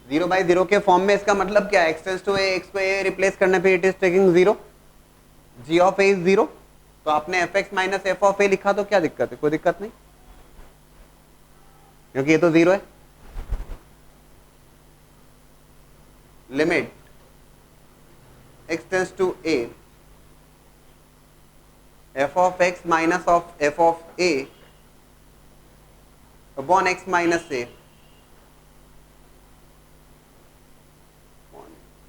S1: 0 by 0 के फॉर्म में इसका मतलब क्या है, x tends to a, x को a रिप्लेस करने पे it is taking 0, g of a is 0। तो आपने fx minus f of a लिखा तो क्या दिक्कत है, कोई दिक्कत नहीं, क्योंकि ये तो 0 है। Limit x tends to a f of x minus of f of a upon x minus a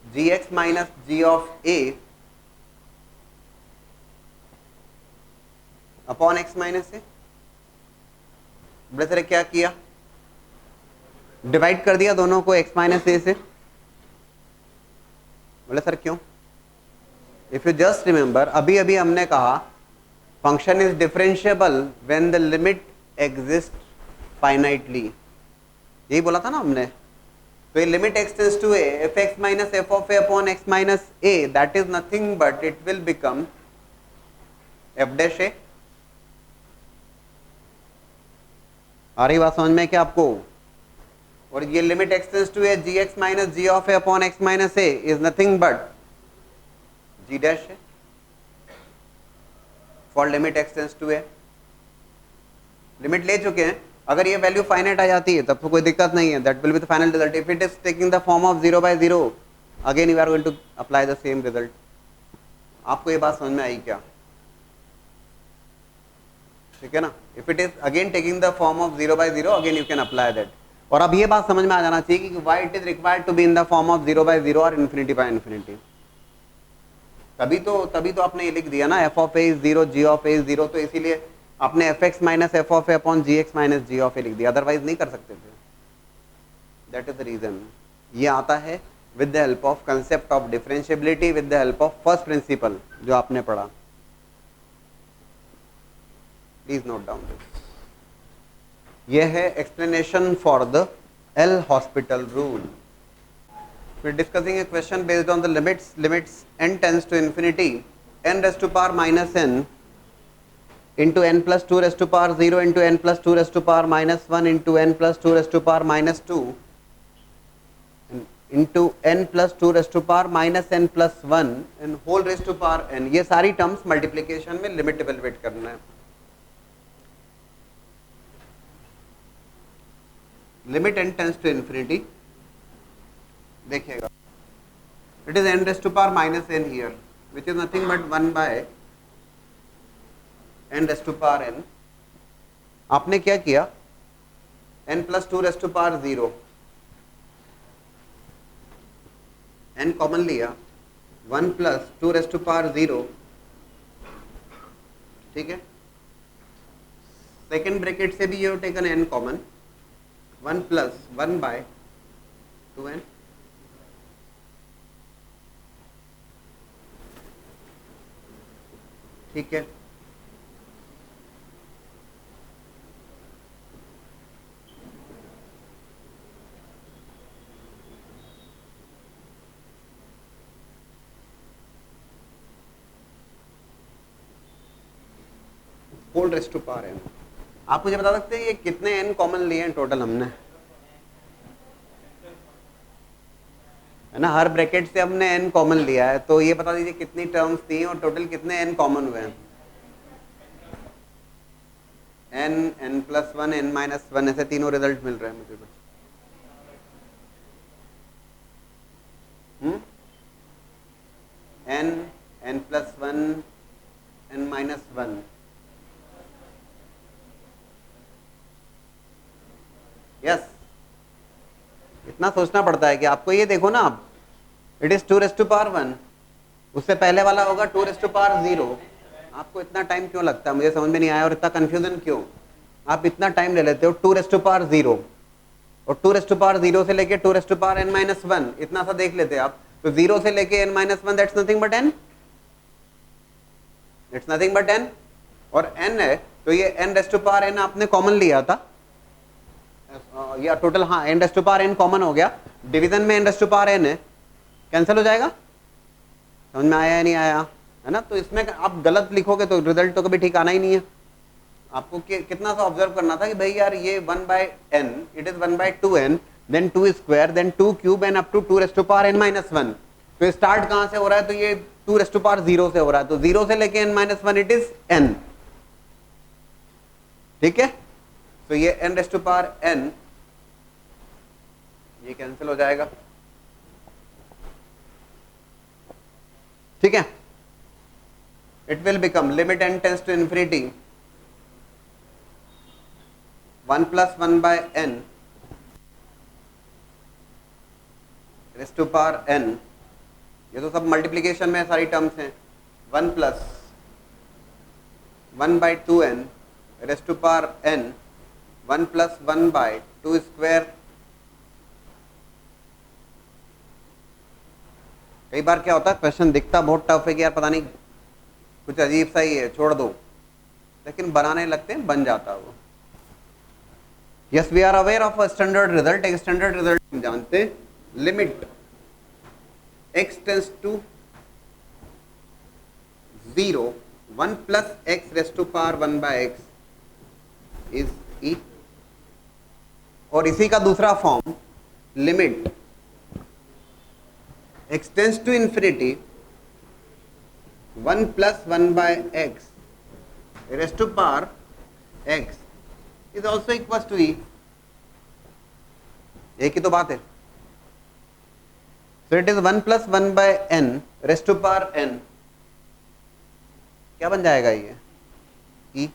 S1: gx minus g of a upon x minus a। बड़े सर क्या किया, डिवाइड कर दिया दोनों को x माइनस a से। बोले sir क्यों, इफ यू जस्ट रिमेंबर अभी अभी हमने कहा function is differentiable when the limit exist finitely, यही बोला था ना हमने। तो ये limit x tends to a f x minus F of a upon x minus a, that is nothing but it will become f dash a। आ रही बात समझ में क्या आपको? और ये limit x tends to a g x minus ji of a upon x minus a is nothing but g dash a for limit x tends to a। Limit ले चुके हैं, अगर ये वैल्यू फाइनाइट आ जाती है तब तो कोई दिक्कत नहीं है, that will be the final result. If it is taking the form of 0 by 0, again you are going to apply the same result. आपको ये बात समझ में आई क्या? ठीक है ना। If it is again taking the form of 0 by 0, again you can apply that. और अब ये बात समझ में आ जाना चाहिए कि why it is required to be in the form of 0 by 0 और इन्फिनिटी बाय इन्फिनिटी। तभी तो आपने ये लिख दिया ना, F of A is zero, G of A is zero, तो इसीलिए आपने F x minus F of A upon ji x minus ji of A लिख दिया, अदरवाइज नहीं कर सकते थे. That is the reason. ये आता है with the help of concept of differentiability, with the help of first principle जो आपने पढ़ा. Please note down this. ये है explanation for the L Hospital rule. We're discussing a question based on the limits n tends to infinity, n raised to power minus n into n plus 2 raised to power 0 into n plus 2 raised to power minus 1 into n plus 2 raised to power minus 2 into n plus 2 raised to power minus n plus 1 and whole raised to power n. ये सारी terms multiplication में limit evaluate करना है. Limit n tends to infinity, देखिएगा, it is n rest to power minus n here, which is nothing but 1 by n rest to power n. आपने क्या किया, n plus 2 rest to power 0, n common लिया, 1 plus 2 rest to power 0, ठीक है. Second bracket से भी you taken n common, 1 plus 1 by 2n, ठीक है. Whole raise to power n. आप मुझे बता सकते हैं ये कितने n कॉमन लिए हैं टोटल हमने, है ना. हर ब्रैकेट से हमने n कॉमन लिया है, तो ये बता दीजिए कितनी टर्म्स थी और टोटल कितने n कॉमन हुए हैं. n प्लस 1, n माइनस 1, ऐसे तीनों रिजल्ट मिल रहे हैं मुझे बस. n plus 1, n minus 1. Yes, इतना सोचना पड़ता है कि आपको. ये देखो ना आप, it is 2 rest to power 1, उससे पहले वाला होगा 2 रेस्ट टू पावर 0. आपको इतना टाइम क्यों लगता है, मुझे समझ में नहीं आया, और इतना कंफ्यूजन क्यों. आप इतना टाइम ले लेते हो 2 रेस्ट टू पावर 0, और 2 रेस्ट टू पावर 0 से लेके 2 rest to power n minus 1, इतना सा देख लेते आप. तो 0 से लेके n minus 1, that's nothing but n, it's nothing but n. और n है तो ये n rest to power n आपने कॉमन लिया था, या टोटल, हाँ, n rest to power n common हो गया, डिवीजन में n rest to power n है, कैंसिल हो जाएगा. समझ में आया या नहीं आया, है ना. तो इसमें आप गलत लिखोगे तो रिजल्ट तो कभी ठीक आना ही नहीं है. आपको कितना सा ऑब्जर्व करना था कि भाई यार ये 1 by n, it is 1 by 2n, then 2 square, then 2 cube and up to 2 rest to power n minus 1. तो स्टार्ट कहां से हो रहा है, तो ये 2 रेस्ट टू पावर 0 से हो रहा है, तो 0 से लेके n minus 1 it is n, ठीक है. तो ये n rest to power n, ये कैंसिल हो जाएगा, ठीक है. It will become limit n tends to infinity 1 plus 1 by n rest to power n. ये तो सब मल्टीप्लीकेशन में सारी टर्म्स हैं. 1 plus 1 by 2n raised to power n, 1 plus 1 by 2 square. कई बार क्या होता है, क्वेश्चन दिखता बहुत टफ है कि यार पता नहीं कुछ अजीब सा ही है, छोड़ दो, लेकिन बनाने लगते हैं बन जाता है वो. Yes, we are aware of a standard result. एक स्टैंडर्ड रिजल्ट जानते हैं, limit x tends to 0, 1 plus x raised to power 1 by x is e. और इसी का दूसरा form, limit x tends to infinity 1 plus 1 by x raised to power x is also equal to e. एक ही तो बात है. So it is 1 plus 1 by n rest to power n, क्या बन जाएगा ये e.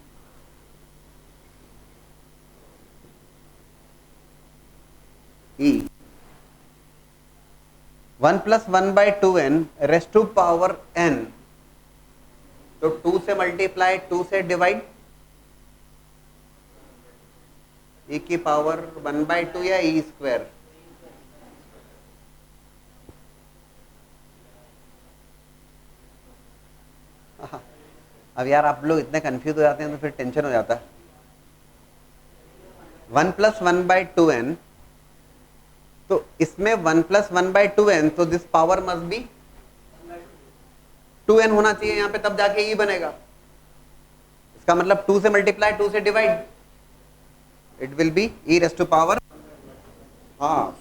S1: e 1 प्लस 1/2n raise to power n, तो 2 से मल्टीप्लाई, 2 से डिवाइड, e की पावर 1/2 या e स्क्वायर। अब यार आप लोग इतने कंफ्यूज हो जाते हैं तो फिर टेंशन हो जाता है। 1 प्लस 1/2n, तो इसमें 1 प्लस 1/2n, तो this power must be 2n होना चाहिए यहां पे, तब जाके e बनेगा। इसका मतलब 2 से मल्टीप्लाई, 2 से divide, it will be e raise to power half,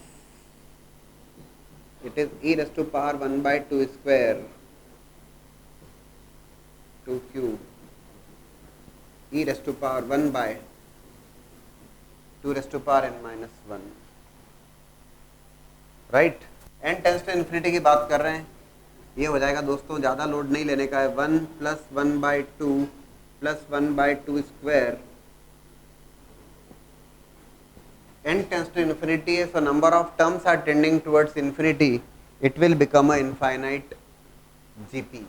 S1: it is e raise to power 1/2 square 2 cube, e raise to power 1/2 raise to power n minus 1, right. n tends to infinity की बात कर रहे हैं, ये हो जाएगा दोस्तों, ज़्यादा लोड नहीं लेने का है। 1 plus 1/2 plus 1/2 square, n tends to infinity है, so number of terms are tending towards infinity, it will become a infinite GP.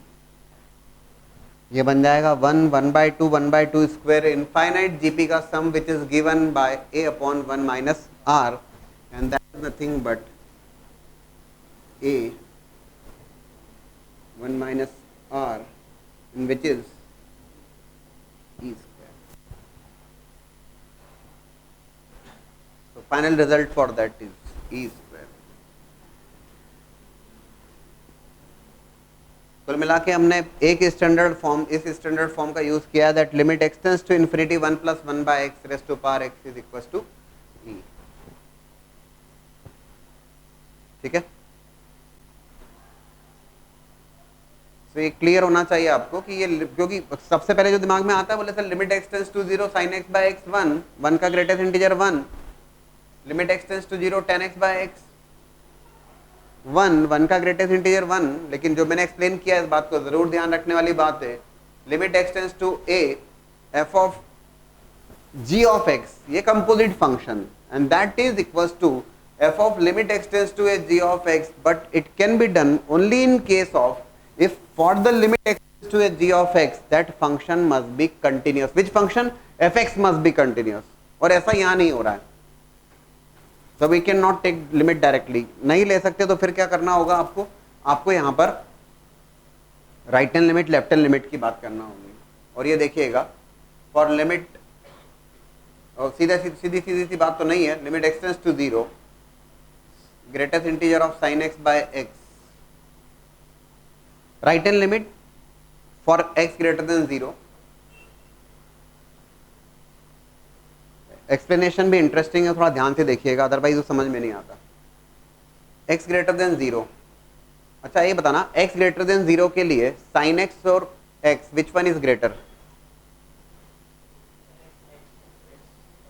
S1: ये बन जाएगा 1/2 स्क्वायर इनफाइनाइट जीपी का sum which is given by a upon 1 minus r, and that is nothing but a 1 minus r, which is e square. So final result for that is e square. कुल मिला के हमने एक standard form, इस standard form का use किया, that limit extends to infinity 1 plus 1/x raise to power x is equal to e। ठीक है, तो ये क्लियर होना चाहिए आपको कि ये, क्योंकि सबसे पहले जो दिमाग में आता है बोले sir limit extends to 0 sin x by x 1 का greatest integer 1, limit extends to 0 tan x by x 1 का ग्रेटेस्ट इंटीजर 1, लेकिन जो मैंने एक्सप्लेन किया इस बात को जरूर ध्यान रखने वाली बात है, limit extends to a f of g of x, ये composite function, and that is equals to f of limit extends to a g of x, but it can be done only in case of if for the limit extends to a g of x, that function must be continuous. Which function? fx must be continuous. और ऐसा यहाँ नहीं हो रहा है, so we cannot take limit directly. नहीं ले सकते तो फिर क्या करना होगा आपको, आपको यहाँ पर right hand limit left hand limit की बात करना होगी। और ये देखिएगा फॉर लिमिट, और सीधी सी बात तो नहीं है, limit extends to 0 greatest integer of sin x by x, right hand limit for x greater than 0, explanation भी इंटरेस्टिंग है, थोड़ा ध्यान से देखिएगा अदरवाइज वो समझ में नहीं आता। x ग्रेटर देन 0, अच्छा ये बताना x ग्रेटर देन 0 के लिए sin x और x which one is greater?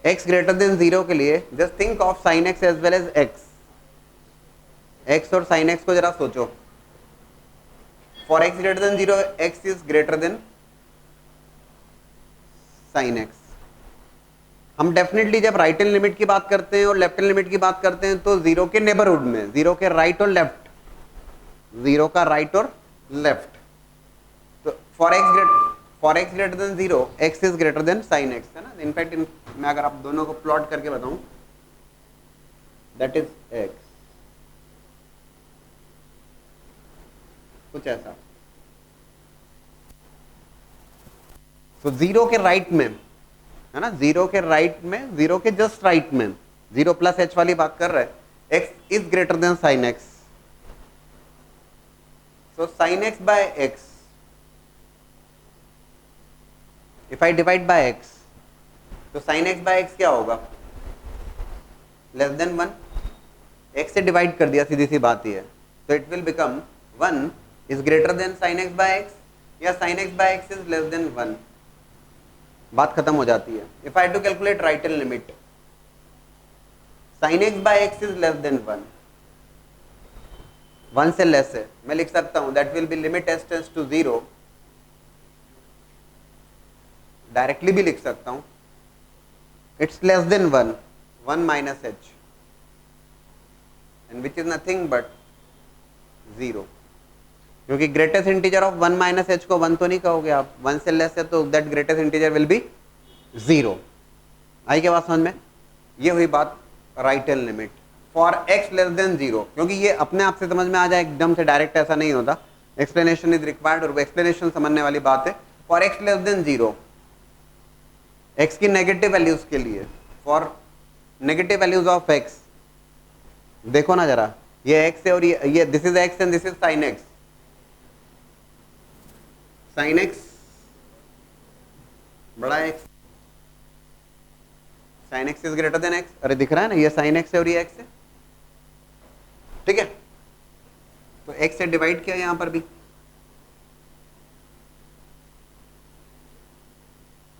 S1: x greater than 0 के लिए just think of sin x as well as x, x और sin x को जरा सोचो। For x greater than 0 x is greater than sin x। हम definitely जब right hand limit की बात करते हैं और लेफ्ट हैंड लिमिट की बात करते हैं तो 0 के नेबरहुड में, 0 के राइट और लेफ्ट, 0 का राइट और लेफ्ट, तो for x greater than 0 x is greater than sin x, है ना। इनफैक्ट मैं अगर आप दोनों को प्लॉट करके बताऊं, दैट इज x, कुछ ऐसा। तो 0 के राइट में, है ना, 0 के राइट में, 0 के जस्ट राइट में, 0 प्लस h वाली बात कर रहे हैं, x is greater than sin x, so sin x by x, if I divide by x, तो sin x बाय x क्या होगा? लेस देन 1, x से डिवाइड कर दिया, सीधी सी बात ही है, तो it will become 1 is greater than sin x by x या sin x by x is less than 1, बात खत्म हो जाती है। if I do calculate right hand limit, sin x by x is less than 1, 1 से less है, मैं लिख सकता हूं that will be limit s tends to 0, directly भी लिख सकता हूं it's less than 1 minus h, and which is nothing but 0, क्योंकि greatest integer of 1 minus H को 1 तो नहीं कहोगे आप, 1 से लेस है तो that greatest integer will be 0। आई क्या बात समझ में? ये हुई बात right hand limit for x less than 0, क्योंकि ये अपने आप से समझ में आ जाए, एकदम से डायरेक्ट ऐसा नहीं होता, एक्सप्लेनेशन इज रिक्वायर्ड, और एक्सप्लेनेशन समझने वाली बात है। For x less than 0, x की नेगेटिव वैल्यूज के लिए, for negative values of x, देखो ना जरा, ये x है और ये this is x and this is sine x, sine x बड़ा x, sine x is greater than x, अरे दिख रहा है ना, ये साइन x है और ये x है, ठीक है, तो x से डिवाइड किया यहां पर भी,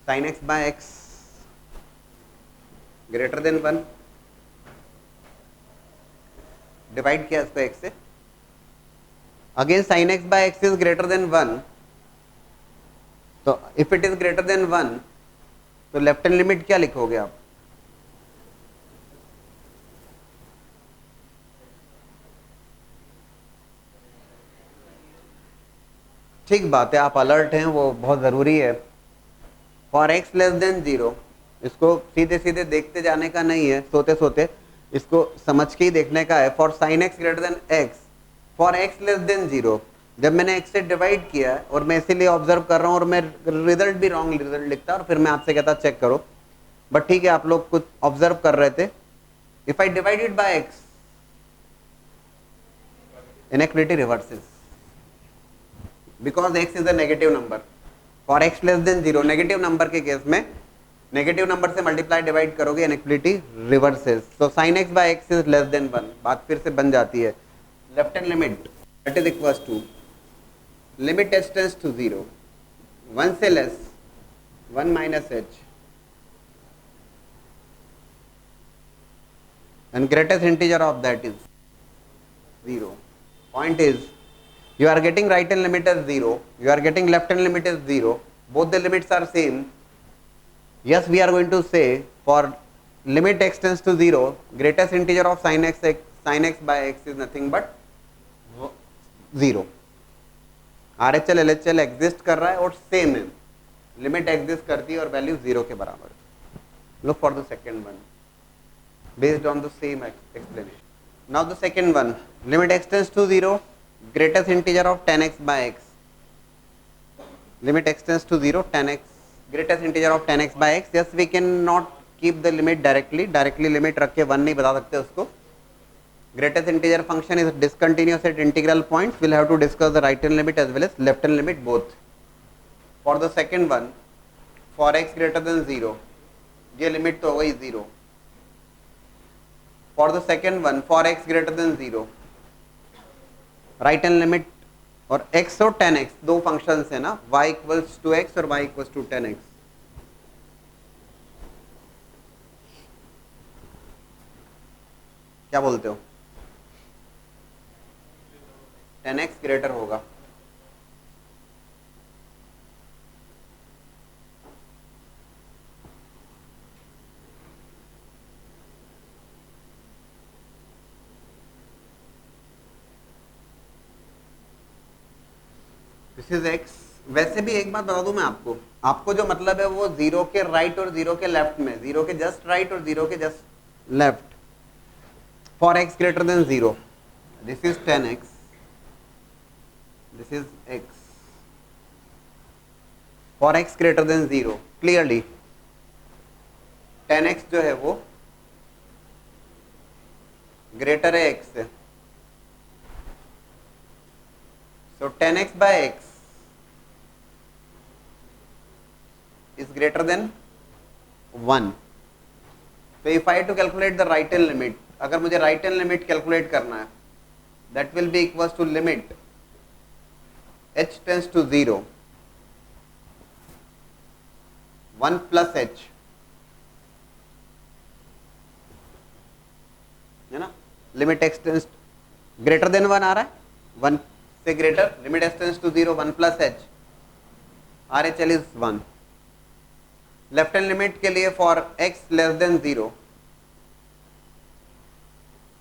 S1: sine x by x greater than 1, divide किया इसको x से, again sine x by x is greater than 1, तो if it is greater than 1 तो लेफ्ट हैंड लिमिट क्या लिखोगे आप? ठीक बात है, आप अलर्ट हैं, वो बहुत ज़रूरी है। फॉर एक्स लेस देन 0, इसको सीधे सीधे देखते जाने का नहीं है, सोते सोते इसको समझ के ही देखने का है। For sine x greater than x, for x less than 0, जब मैंने एक्स से डिवाइड किया है और मैं इसीलिए ऑब्जर्व कर रहा हूँ और मैं रिजल्ट भी रॉन्ग रिजल्ट लिखता और फिर मैं आपसे कहता चेक करो, बट ठीक है, आप लोग कुछ ऑब्जर्व कर रहे थे। If I divided by x, inequality reverses, because x is a negative number. For x less than 0, negative number के केस में नेगेटिव नंबर से मल्टीप्लाई डिवाइड करोगे, inequality reverses, so sin x by x is less than 1, बात फिर से बन जाती है। Left hand limit that is equals to limit h tends to 0, 1 से less 1 minus h and greatest integer of that is 0. Point is, you are getting right hand limit as 0, you are getting left hand limit as 0, both the limits are same. Yes, we are going to say for limit x tends to 0, greatest integer of sin x by x is nothing but 0. RHL LHL exist कर रहा है और same है, limit exist करती है और value 0 के बराबर। Look for the second one based on the same explanation. Now the second one, limit x tends to 0, greatest integer of 10x by x, limit x tends to 0, 10x, greatest integer of 10x by x. Yes, we cannot keep the limit directly limit रख के 1 नहीं बता सकते उसको। greatest integer function is discontinuous at integral points, we'll have to discuss the right hand limit as well as left hand limit both. For the second one, for x greater than 0, ये limit तो हो गई 0। For the second one, for x greater than 0, right hand limit और x और 10x दो functions है ना, y equals to x और y equals to 10x। क्या बोलते हो? 10x ग्रेटर होगा, दिस इज x। वैसे भी एक बात बता दूं मैं आपको, आपको जो मतलब है वो 0 के राइट और 0 के लेफ्ट में, 0 के जस्ट राइट और 0 के just left. For x greater than 0, this is 10x, this is x। For x greater than 0, clearly 10x जो है वो ग्रेटर है x से, so 10x by x is greater than 1. So if I have to calculate the right hand limit, अगर मुझे right hand limit calculate करना है, that will be equals to limit h tends to 0, 1 plus h, है ना, limit x tends greater than 1 आ रहा है, 1 से greater, limit x tends to 0, 1 plus h, RHL is 1। Left hand limit के लिए for x less than 0,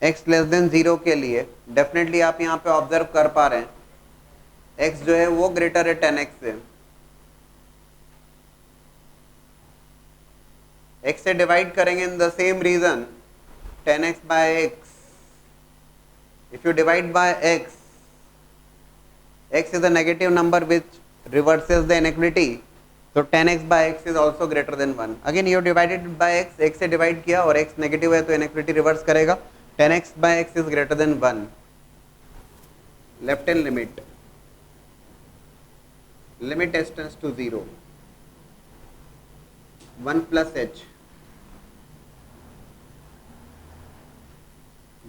S1: x less than 0 के लिए definitely आप यहाँ पे ऑब्जर्व कर पा रहे हैं x जो है वो ग्रेटर है 10x से। x से डिवाइड करेंगे in the same reason 10x by x। If you divide by x, x is a negative number which reverses the inequality, so 10x by x is also greater than 1. Again you divided by x, x से divide किया और x negative है तो inequality reverse करेगा, 10x by x is greater than 1. Left hand limit, limit s tends to 0, 1 plus h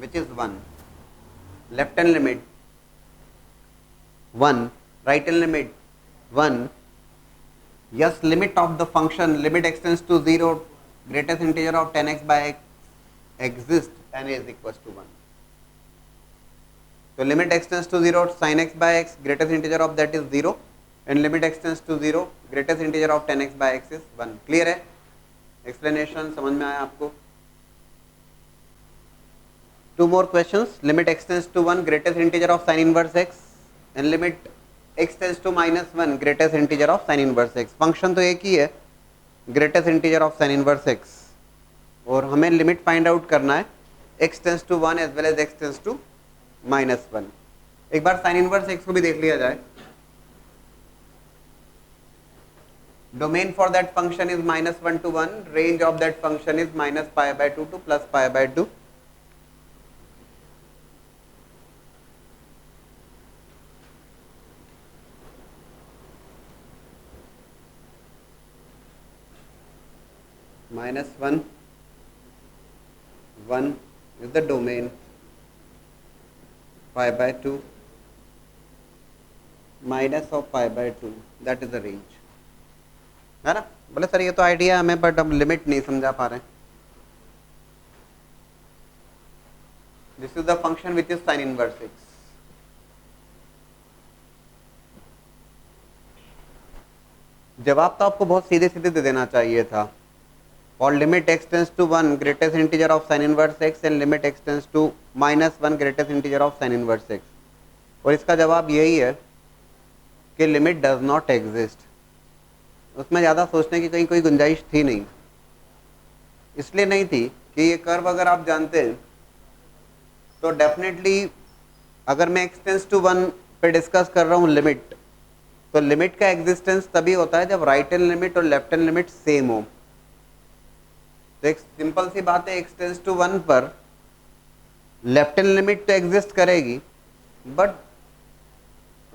S1: which is 1. Left hand limit 1, right hand limit 1. Yes, limit of the function limit extends to 0, greatest integer of 10x by x exists and is equals to 1. So limit extends to 0, sin x by x, greatest integer of that is 0, and limit extends to 0, greatest integer of 10x by x is 1. Clear है? Explanation समझ में आया आपको? Two more questions. Limit x tends to 1, greatest integer of sin inverse x, and limit x tends to minus 1, greatest integer of sin inverse x. Function तो एक ही है, greatest integer of sin inverse x, और हमें limit find out करना है x tends to 1 as well as x tends to minus 1. एक बार sin inverse x को भी देख लिया जाए. Domain for that function is minus 1 to 1. Range of that function is minus pi by 2 to plus pi by 2. Minus 1, 1 is the domain, pi by 2, minus of pi by 2, that is the range. है ना? बोले sir ये तो idea हमें, but हम limit नहीं समझा पा रहे हैं. This is the function which is sine inverse x. जवाब तो आपको बहुत सीधे सीधे दे देना चाहिए था. और limit x tends to 1, greatest integer of sine inverse x, and limit x tends to minus 1, greatest integer of sine inverse x. और इसका जवाब यही है कि लिमिट डज नॉट एग्जिस्ट. उसमें ज़्यादा सोचने की कहीं कोई गुंजाइश थी नहीं. इसलिए नहीं थी कि ये कर्व अगर आप जानते हैं तो डेफिनेटली अगर मैं x टेंड्स टू 1 पे डिस्कस कर रहा हूँ लिमिट, तो लिमिट का एग्जिस्टेंस तभी होता है जब राइट हैंड लिमिट और लेफ्ट हैंड लिमिट सेम हो. तो एक सिंपल सी बात है, x टेंड्स टू 1 पर लेफ्ट हैंड लिमिट तो एग्जिस्ट करेगी, बट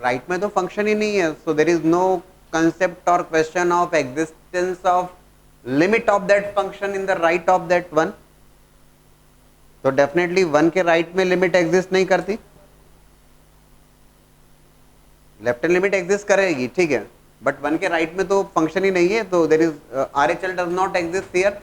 S1: राइट में तो फंक्शन ही नहीं है. So there is no concept or question of existence of limit of that function in the right of that one. तो डेफिनेटली 1 के राइट में लिमिट एग्जिस्ट नहीं करती. लेफ्ट हैंड लिमिट एग्जिस्ट करेगी, ठीक है, बट 1 के राइट में तो फंक्शन ही नहीं है. तो there is RHL does not exist here.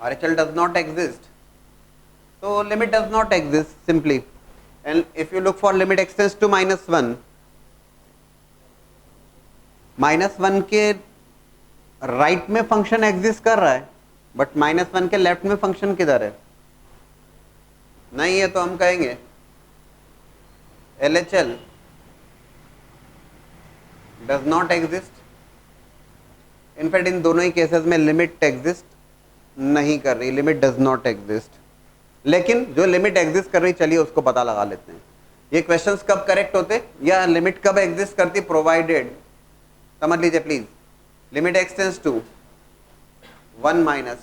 S1: RHL does not exist. So limit does not exist simply. And if you look for limit x tends to minus 1, minus 1 के right में function exist कर रहा है, but minus 1 के left में function किधर है? नहीं है. तो हम कहेंगे LHL does not exist. In fact इन दोनों ही केसेस में लिमिट एग्जिस्ट नहीं कर रही, लिमिट डज नॉट एग्जिस्ट. लेकिन जो लिमिट एग्जिस्ट कर रही, चलिए उसको पता लगा लेते हैं. ये क्वेश्चंस कब करेक्ट होते या लिमिट कब एग्जिस्ट करती? प्रोवाइडेड, समझ लीजिए please, limit x tends to 1 minus.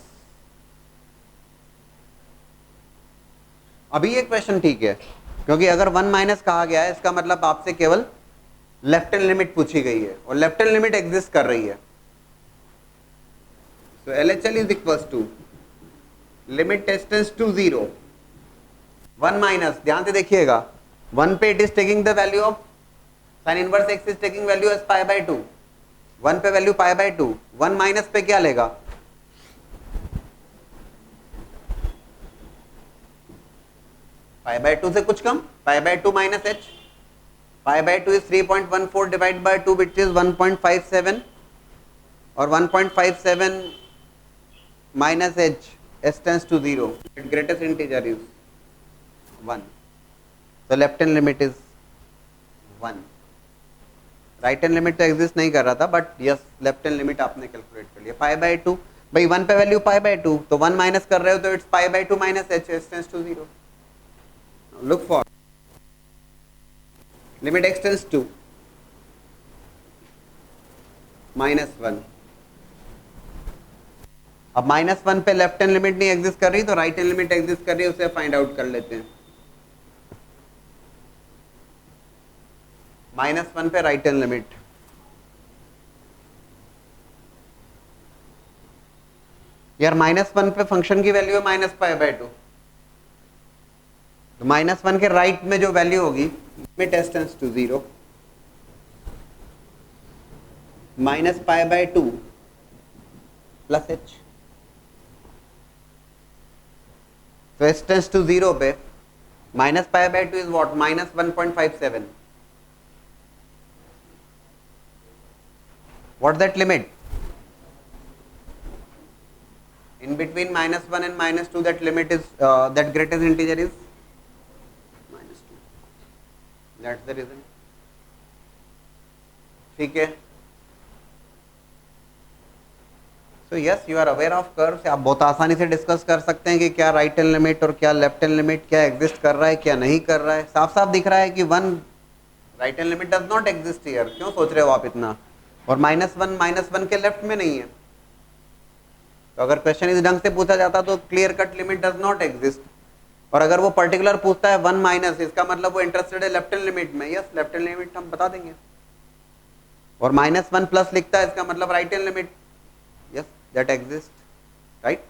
S1: अभी ये क्वेश्चन ठीक है, क्योंकि अगर 1 माइनस कहा गया है इसका मतलब आपसे केवल लेफ्ट हैंड लिमिट पूछी गई है और लेफ्ट हैंड लिमिट एग्जिस्ट कर रही है. So LHL is equals to limit x tends to 0, 1 minus, ध्यान से देखिएगा, 1 पे it is taking the value of sin inverse x is taking value as pi by 2, 1 पे वैल्यू pi by 2, 1 माइनस पे क्या लेगा? pi by 2 से कुछ कम, pi by 2 minus h. Pi by 2 is 3.14 divide by 2 which is 1.57 और 1.57 minus h, s tends to 0, its greatest integer is 1, so left hand limit is 1. Right hand limit तो exist नहीं कर रहा था, but yes left hand limit आपने calculate कर लिया. Pi by 2, भाई 1 पे वैल्यू पाई बाय 2, तो 1 माइनस कर रहे हो तो it's pi by 2 minus h, s tends to 0. Look for limit x tends to -1. अब -1 पे लेफ्ट हैंड लिमिट नहीं एग्जिस्ट कर रही, तो राइट हैंड लिमिट एग्जिस्ट कर रही है, उसे फाइंड आउट कर लेते हैं. -1 पे राइट हैंड लिमिट, यार -1 पे फंक्शन की वैल्यू है -π/2, तो -1 के राइट में जो वैल्यू होगी limit s tends to 0 -π/2 plus h, तो s tends to 0 पे -π/2 is what, -1.57. What's that limit? In between -1 and -2, that limit is that greatest integer is -2. That's the reason. ठीक है. So yes, you are aware of curves. आप बहुत आसानी से discuss कर सकते हैं कि क्या राइट हैंड लिमिट और क्या लेफ्ट हैंड लिमिट क्या एग्जिस्ट कर रहा है, क्या नहीं कर रहा है. साफ साफ दिख रहा है कि 1 right hand limit does not exist here. क्यों सोच रहे हो आप इतना, और -1 के लेफ्ट में नहीं है. तो अगर क्वेश्चन इस ढंग से पूछा जाता तो clear cut limit does not exist, और अगर वो पर्टिकुलर पूछता है 1 माइनस, इसका मतलब वो इंटरेस्टेड है लेफ्ट हैंड लिमिट में. यस, लेफ्ट हैंड लिमिट हम बता देंगे. और -1 प्लस लिखता है, इसका मतलब right hand limit, yes that exist, right.